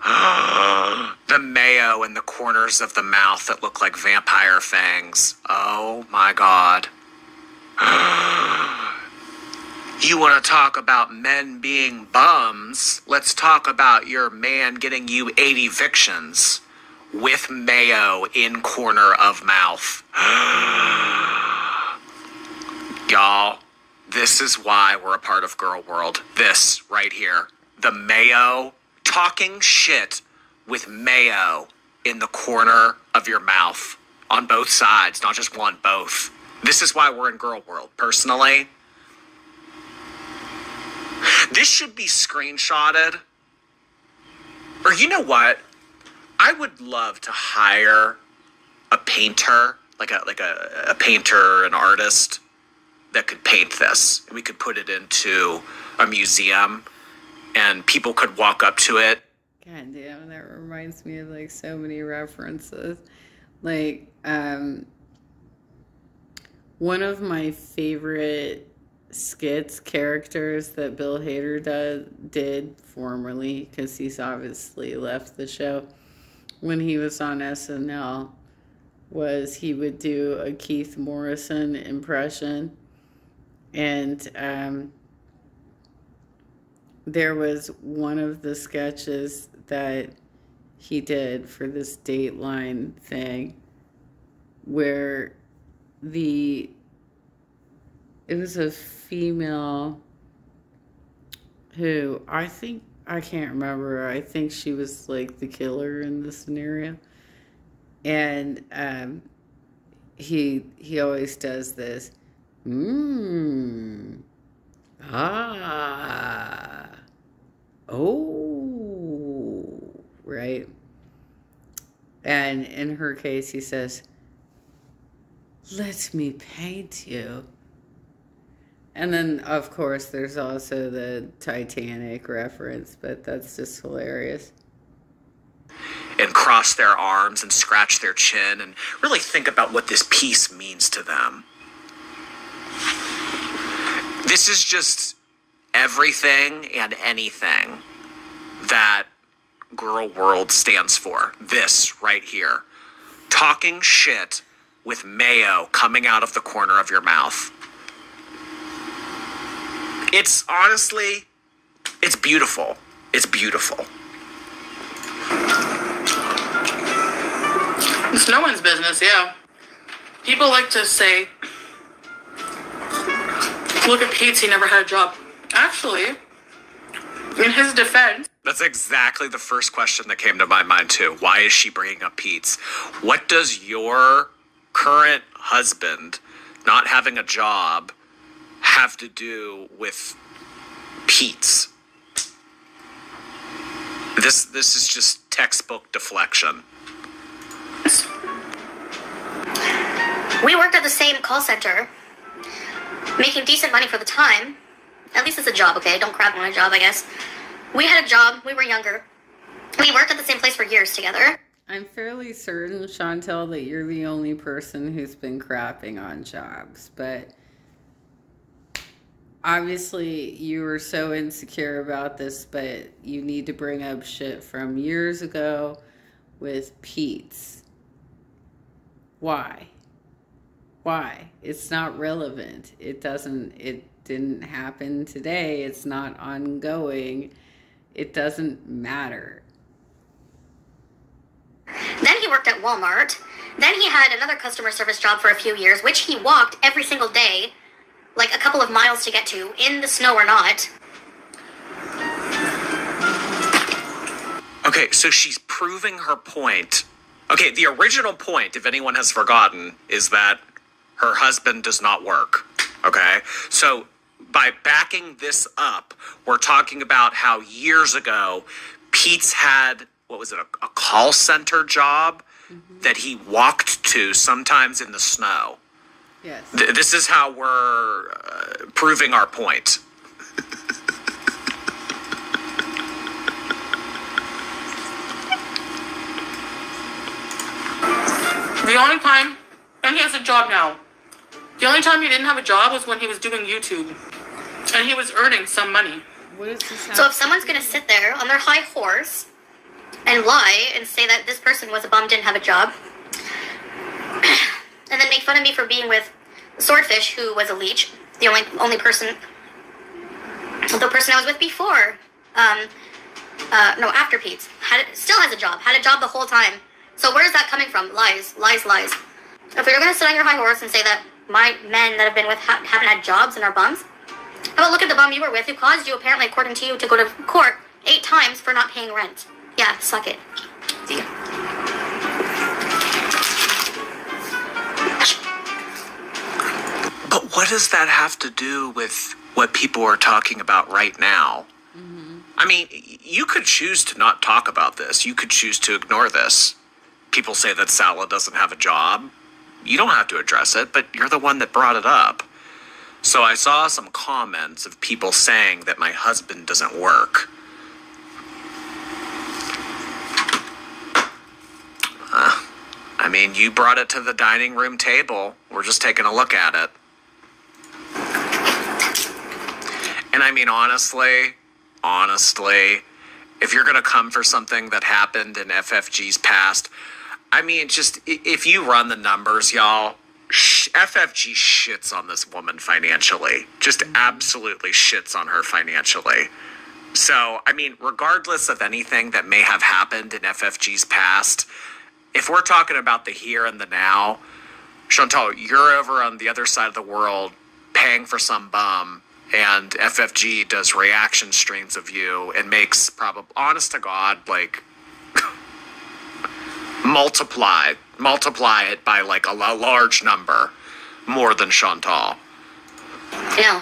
The mayo in the corners of the mouth that look like vampire fangs. Oh my God. You want to talk about men being bums? Let's talk about your man getting you 8 evictions with mayo in corner of mouth. Y'all, this is why we're a part of Girl World. This right here. The mayo, talking shit with mayo in the corner of your mouth. On both sides, not just one, both. This is why we're in Girl World. Personally, this should be screenshotted. Or you know what? I would love to hire a painter, like a painter, an artist that could paint this. We could put it into a museum and people could walk up to it. God damn, that reminds me of like so many references. Like, one of my favorite skits, characters that Bill Hader did formerly, because he's obviously left the show, when he was on SNL, was he would do a Keith Morrison impression. And there was one of the sketches that he did for this Dateline thing where it was a female who I can't remember. I think she was like the killer in the scenario. And he always does this. Oh, right? And in her case, he says, "Let me paint you." And then, of course, there's also the Titanic reference, but that's just hilarious. And cross their arms and scratch their chin and really think about what this piece means to them. This is just everything and anything that Girl World stands for. This right here. Talking shit with mayo coming out of the corner of your mouth. It's honestly, it's beautiful. It's beautiful. It's no one's business, yeah. People like to say, look at Pete, he never had a job. Actually, in his defense... That's exactly the first question that came to my mind, too. Why is she bringing up Pete's? What does your current husband not having a job have to do with Pete's? This is just textbook deflection. We worked at the same call center, making decent money for the time. At least it's a job, okay? Don't crap on a job, I guess. We had a job. We were younger. We worked at the same place for years together. I'm fairly certain, Chantel, that you're the only person who's been crapping on jobs, but obviously you were so insecure about this, but you need to bring up shit from years ago with Pete's. Why? Why? It's not relevant. It didn't happen today. It's not ongoing. It doesn't matter. Then he worked at Walmart. Then he had another customer service job for a few years, which he walked every single day, like a couple of miles to get to, in the snow or not. Okay, so she's proving her point. Okay, the original point, if anyone has forgotten, is that her husband does not work. Okay? So by backing this up, we're talking about how years ago, Pete's had, what was it, a call center job that he walked to sometimes in the snow. Yes. This is how we're proving our point. The only time, and he has a job now. The only time he didn't have a job was when he was doing YouTube. And he was earning some money. What is this? So if someone's going to sit there on their high horse and lie and say that this person was a bum, didn't have a job, and then make fun of me for being with Swordfish, who was a leech, the only person, the person I was with before, no, after Pete's, still has a job, had a job the whole time. So where is that coming from? Lies, lies, lies. If you're going to sit on your high horse and say that my men that have been with haven't had jobs and are bums, how about look at the bum you were with who caused you, apparently, according to you, to go to court 8 times for not paying rent. Yeah, suck it. See ya. But what does that have to do with what people are talking about right now? I mean, you could choose to not talk about this. You could choose to ignore this. People say that Sala doesn't have a job. You don't have to address it, but you're the one that brought it up. So I saw some comments of people saying that my husband doesn't work. I mean, you brought it to the dining room table. We're just taking a look at it. And I mean, honestly, if you're going to come for something that happened in FFG's past, I mean, just if you run the numbers, y'all, FFG shits on this woman financially. Just absolutely shits on her financially. So, I mean, regardless of anything that may have happened in FFG's past, if we're talking about the here and the now, Chantal, you're over on the other side of the world paying for some bum, and FFG does reaction streams of you and makes probably, honest to God, like, multiply it by like a large number more than Chantal. Yeah.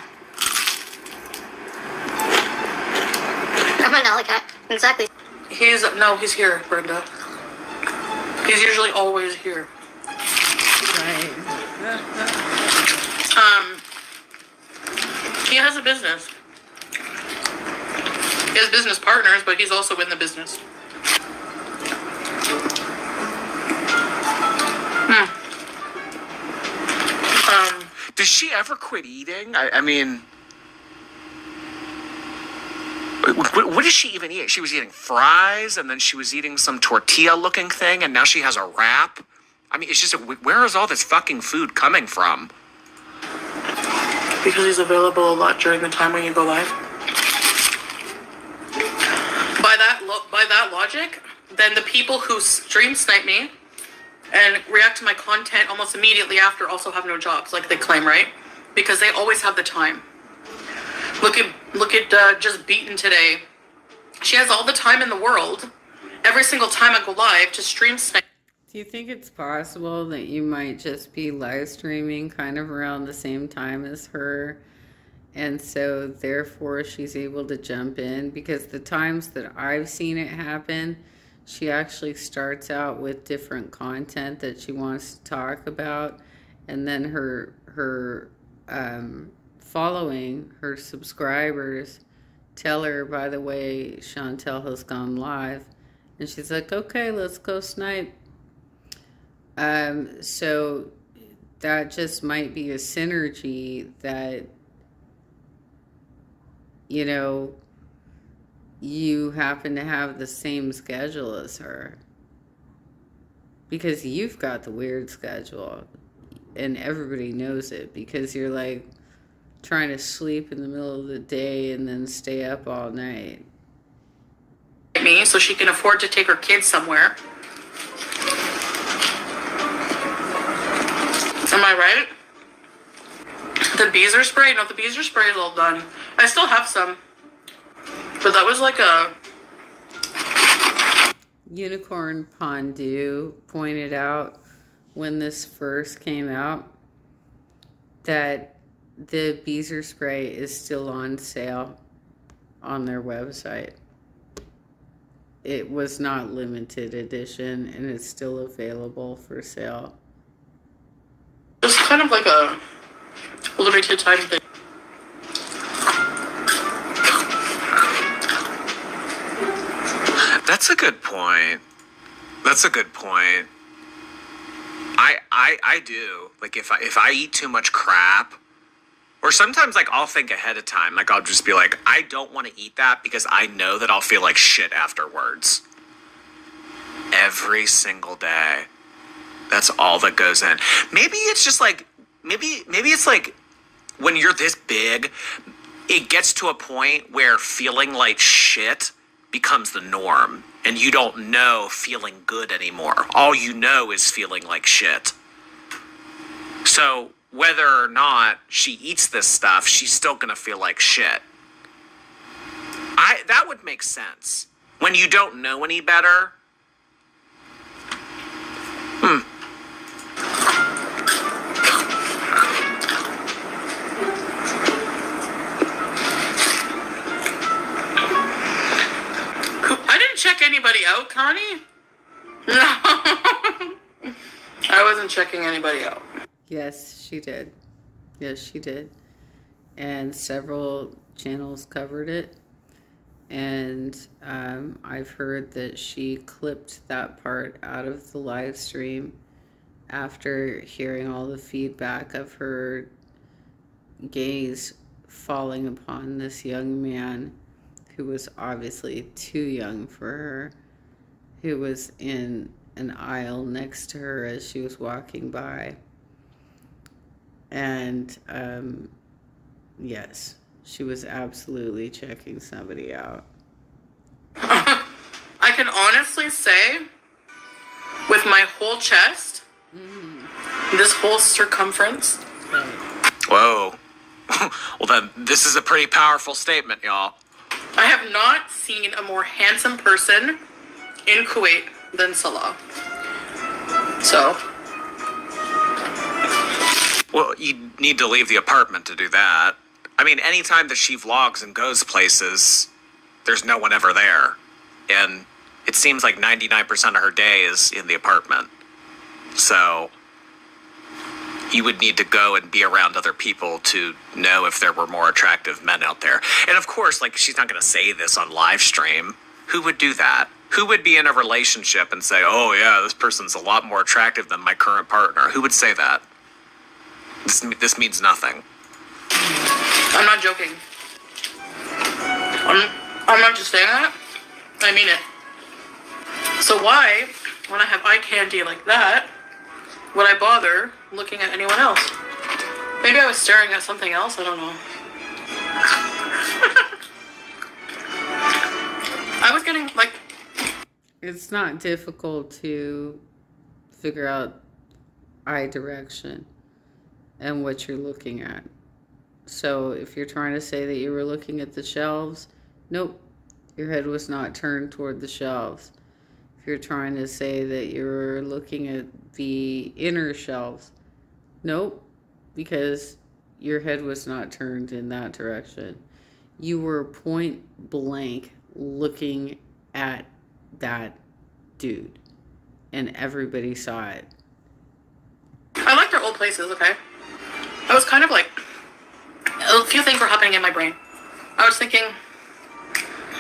I'm an alley cat. Exactly. He's here, Brenda. He's usually always here. Right. He has a business. He has business partners, but he's also in the business. Does she ever quit eating? I mean, what does she even eat? She was eating fries, and then she was eating some tortilla-looking thing, and now she has a wrap. I mean, it's just, where is all this fucking food coming from? Because he's available a lot during the time when you go live. By that logic, then the people who stream snipe me and react to my content almost immediately after also have no jobs, like they claim, right? Because they always have the time. Look at just Beaten today. She has all the time in the world, every single time I go live, to stream snipe. Do you think it's possible that you might just be live streaming kind of around the same time as her, and so therefore she's able to jump in? Because the times that I've seen it happen, she actually starts out with different content that she wants to talk about, and then her following, her subscribers, tell her, by the way, Chantel has gone live, and she's like, okay, let's go snipe. So that just might be a synergy that, you know, you happen to have the same schedule as her, because you've got the weird schedule and everybody knows it, because you're like trying to sleep in the middle of the day and then stay up all night. Me, so she can afford to take her kids somewhere. Am I right? The beezer spray? No, the beezer spray is all done. I still have some. But that was like a... Unicorn Pondu pointed out when this first came out that the beezer spray is still on sale on their website. It was not limited edition and it's still available for sale. It's kind of like a limited time thing. That's a good point. That's a good point. I do. Like if I eat too much crap, or sometimes like I'll think ahead of time. Like I'll just be like, I don't want to eat that because I know that I'll feel like shit afterwards. Every single day. That's all that goes in. Maybe it's just like, maybe it's like when you're this big, it gets to a point where feeling like shit becomes the norm. And you don't know feeling good anymore. All you know is feeling like shit. So whether or not she eats this stuff, she's still going to feel like shit. That would make sense. When you don't know any better. Check anybody out, Connie? No. I wasn't checking anybody out. Yes, she did. Yes, she did. And several channels covered it. And I've heard that she clipped that part out of the live stream after hearing all the feedback of her gaze falling upon this young man who was obviously too young for her, who was in an aisle next to her as she was walking by. And yes, she was absolutely checking somebody out. I can honestly say, with my whole chest, this whole circumference. Whoa. Well then, this is a pretty powerful statement, y'all. I have not seen a more handsome person in Kuwait than Salah. So. Well, you need to leave the apartment to do that. I mean, anytime that she vlogs and goes places, there's no one ever there. And it seems like 99% of her day is in the apartment. So you would need to go and be around other people to know if there were more attractive men out there. And of course, like, she's not going to say this on live stream. Who would do that? Who would be in a relationship and say, oh yeah, this person's a lot more attractive than my current partner? Who would say that? This means nothing. I'm not joking. I'm not just saying that. I mean it. So why, when I have eye candy like that, would I bother looking at anyone else? Maybe I was staring at something else. I don't know. I was getting, like... It's not difficult to figure out eye direction and what you're looking at. So if you're trying to say that you were looking at the shelves, nope, your head was not turned toward the shelves. If you're trying to say that you were looking at the inner shelves, nope, because your head was not turned in that direction. You were point blank looking at that dude, and everybody saw it. I liked our old places, okay? I was kind of like, a few things were happening in my brain. I was thinking,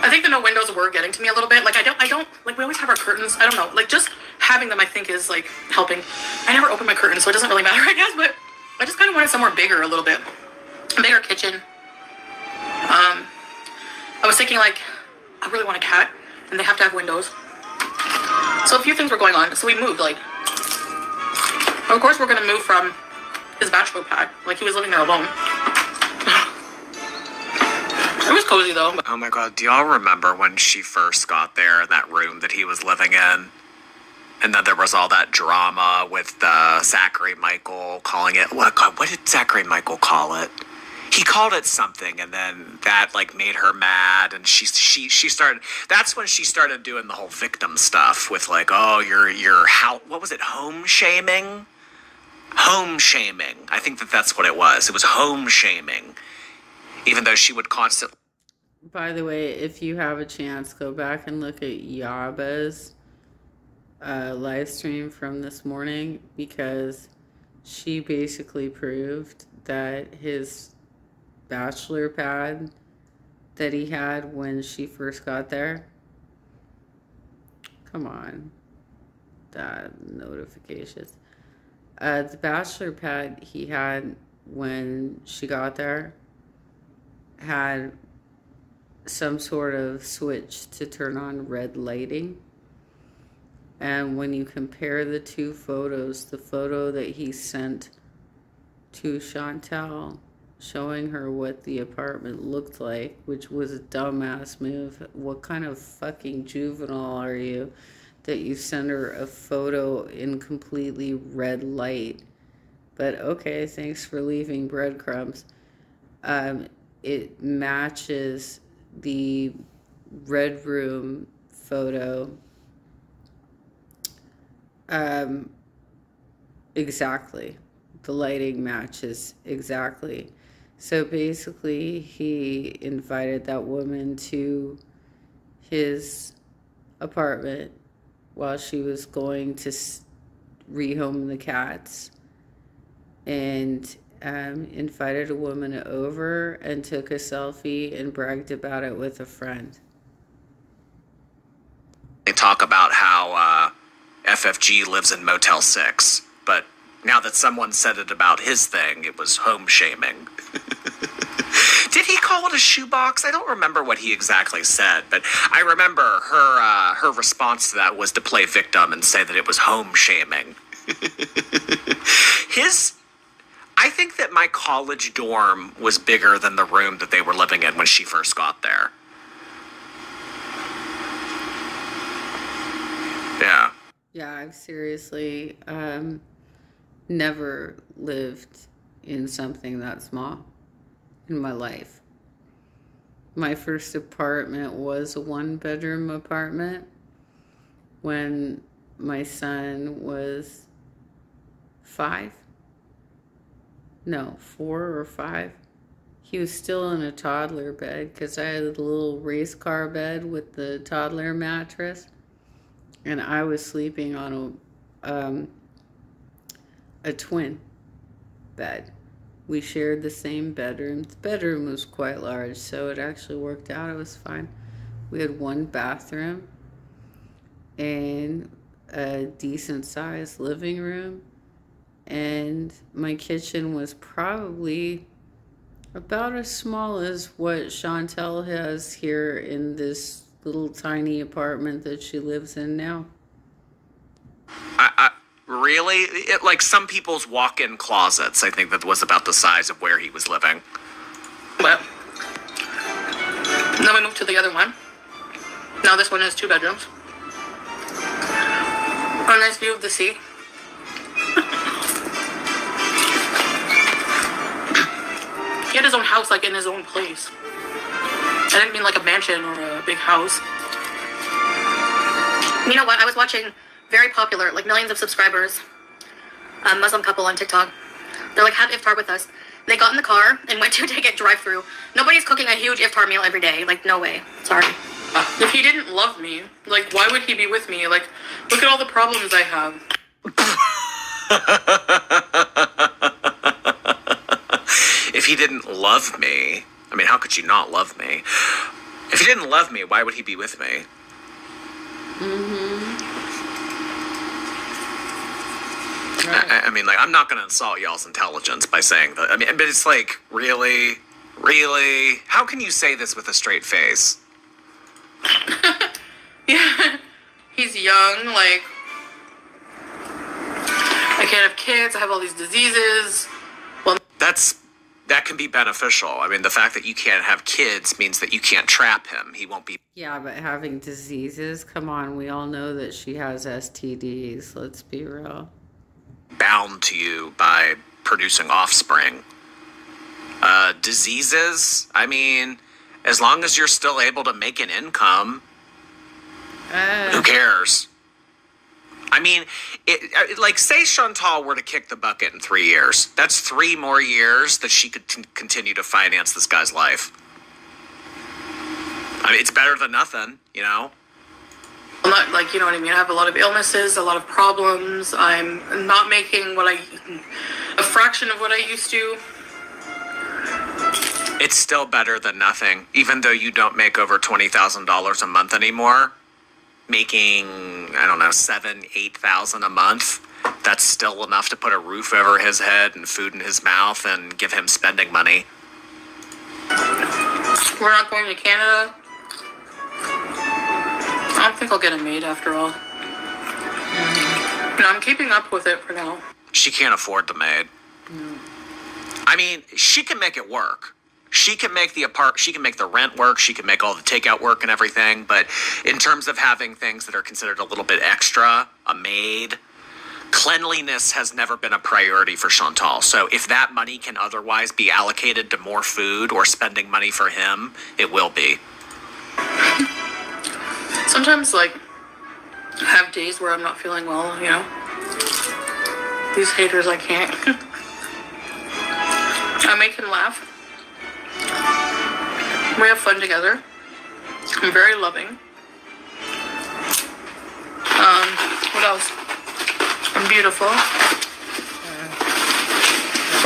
I think the no windows were getting to me a little bit. Like, I don't, like, we always have our curtains. I don't know. Like, just having them, I think, is, like, helping. I never open my curtains, so it doesn't really matter, I guess, but I just kind of wanted somewhere bigger a little bit. A bigger kitchen. I was thinking, like, I really want a cat, and they have to have windows. So a few things were going on, so we moved, like, of course we're going to move from his bachelor pad. Like, he was living there alone. It was cozy, though. Oh my god, do y'all remember when she first got there in that room that he was living in? And then there was all that drama with Zachary Michael calling it... What did Zachary Michael call it? He called it something, and then that, like, made her mad, and she started... That's when she started doing the whole victim stuff with, like, oh, you're how... What was it? Home shaming? Home shaming. I think that's what it was. It was home shaming. Even though she would constantly... By the way, if you have a chance, go back and look at Yaba's live stream from this morning, because she basically proved that his bachelor pad that he had when she first got there... Come on. That notifications. The bachelor pad he had when she got there had some sort of switch to turn on red lighting. And when you compare the two photos, the photo that he sent to Chantal showing her what the apartment looked like, which was a dumbass move. What kind of fucking juvenile are you that you send her a photo in completely red light? But okay, thanks for leaving breadcrumbs. It matches the red room photo exactly. The lighting matches exactly. So basically, he invited that woman to his apartment while she was going to rehome the cats, and invited a woman over and took a selfie and bragged about it with a friend. They talk about how FFG lives in Motel 6, but now that someone said it about his thing, it was home shaming. Did he call it a shoebox? I don't remember what he exactly said, but I remember her response to that was to play victim and say that it was home shaming. I think that my college dorm was bigger than the room that they were living in when she first got there. Yeah. Yeah, I've seriously never lived in something that small in my life. My first apartment was a one-bedroom apartment when my son was 4 or 5. He was still in a toddler bed because I had a little race car bed with the toddler mattress, and I was sleeping on a twin bed. We shared the same bedroom. The bedroom was quite large, so it actually worked out. It was fine. We had one bathroom and a decent-sized living room, and my kitchen was probably about as small as what Chantal has here in this little tiny apartment that she lives in now. Really? Like some people's walk-in closets, I think that was about the size of where he was living. Well, then we moved to the other one. Now this one has 2 bedrooms. A nice view of the sea. He had his own house, like in his own place. I didn't mean like a mansion or a big house. You know what? I was watching very popular, like millions of subscribers, Muslim couple on TikTok. They're like, have iftar with us. They got in the car and went to take it drive-through. Nobody's cooking a huge iftar meal every day. Like, no way. Sorry. If he didn't love me, like, why would he be with me? Like, look at all the problems I have. If he didn't love me, I mean, how could you not love me? If he didn't love me, why would he be with me? Right. I mean, like, I'm not going to insult y'all's intelligence by saying that. I mean, but it's like, really? Really? How can you say this with a straight face? Yeah. He's young, like, I can't have kids, I have all these diseases. Well, that can be beneficial. I mean, the fact that you can't have kids means that you can't trap him. He won't be... Yeah, but having diseases, come on, we all know that she has STDs, let's be real. Bound to you by producing offspring. Diseases, I mean, as long as you're still able to make an income, who cares? I mean, like, say Chantal were to kick the bucket in 3 years. That's 3 more years that she could continue to finance this guy's life. I mean, it's better than nothing, you know? I'm not, like, you know what I mean? I have a lot of illnesses, a lot of problems. I'm not making a fraction of what I used to. It's still better than nothing, even though you don't make over $20,000 a month anymore. Making, I don't know, $7,000, $8,000 a month. that's still enough to put a roof over his head and food in his mouth and give him spending money. We're not going to Canada. I don't think I'll get a maid after all. No, I'm keeping up with it for now. She can't afford the maid. No. I mean, she can make it work. She can make the rent work. She can make all the takeout work and everything. But in terms of having things that are considered a little bit extra, a maid, cleanliness has never been a priority for Chantal. So if that money can otherwise be allocated to more food or spending money for him, it will be. Sometimes, like, I have days where I'm not feeling well, you know? These haters, I can't. I make him laugh. We have fun together. I'm very loving. What else? I'm beautiful.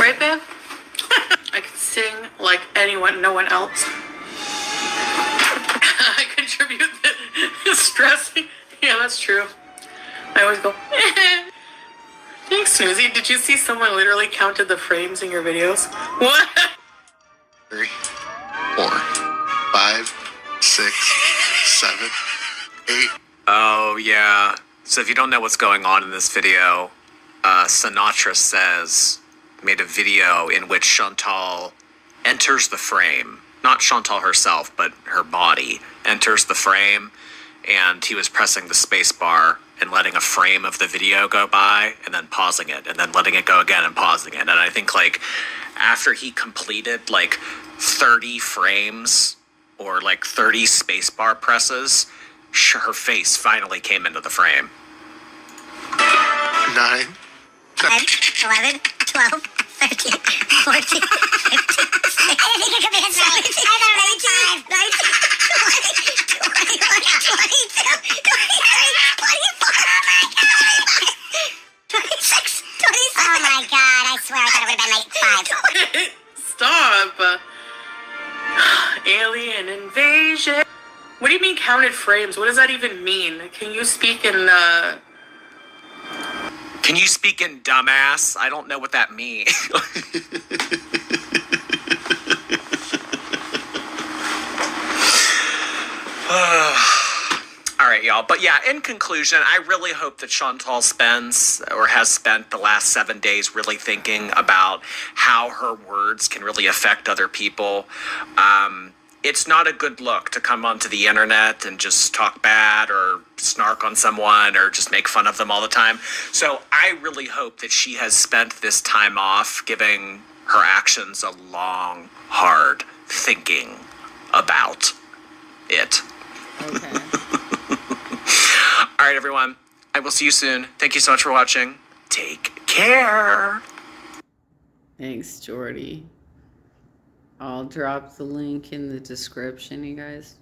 Right, babe? I can sing like anyone, no one else. I contribute the stress. Yeah, that's true. I always go, thanks, Snoozy. Did you see someone literally counted the frames in your videos? What? 3, 4, 5, 6, 7, 8. Oh, yeah. So if you don't know what's going on in this video, Sinatra Says made a video in which Chantal enters the frame. Not Chantal herself, but her body enters the frame, and he was pressing the space bar and letting a frame of the video go by and then pausing it and then letting it go again and pausing it. And I think, like, after he completed like 30 frames or like 30 space bar presses, her face finally came into the frame. 9, 10, 11, 12, 13, 14, 15, 16. I didn't think it could be as many. I thought it was 19, 20, 22, 23, 24. Oh my God. 26, 27. Oh my God. I swear I thought it would have been like 5. Stop. Alien invasion. What do you mean counted frames? What does that even mean? Can you speak in, Can you speak in dumbass? I don't know what that means. All right, y'all. But yeah, in conclusion, I really hope that Chantal spends or has spent the last 7 days really thinking about how her words can really affect other people. It's not a good look to come onto the internet and just talk bad or snark on someone or just make fun of them all the time. So I really hope that she has spent this time off giving her actions a long, hard thinking about it. Okay. All right, everyone. I will see you soon. Thank you so much for watching. Take care. Thanks, Jordy. I'll drop the link in the description, you guys.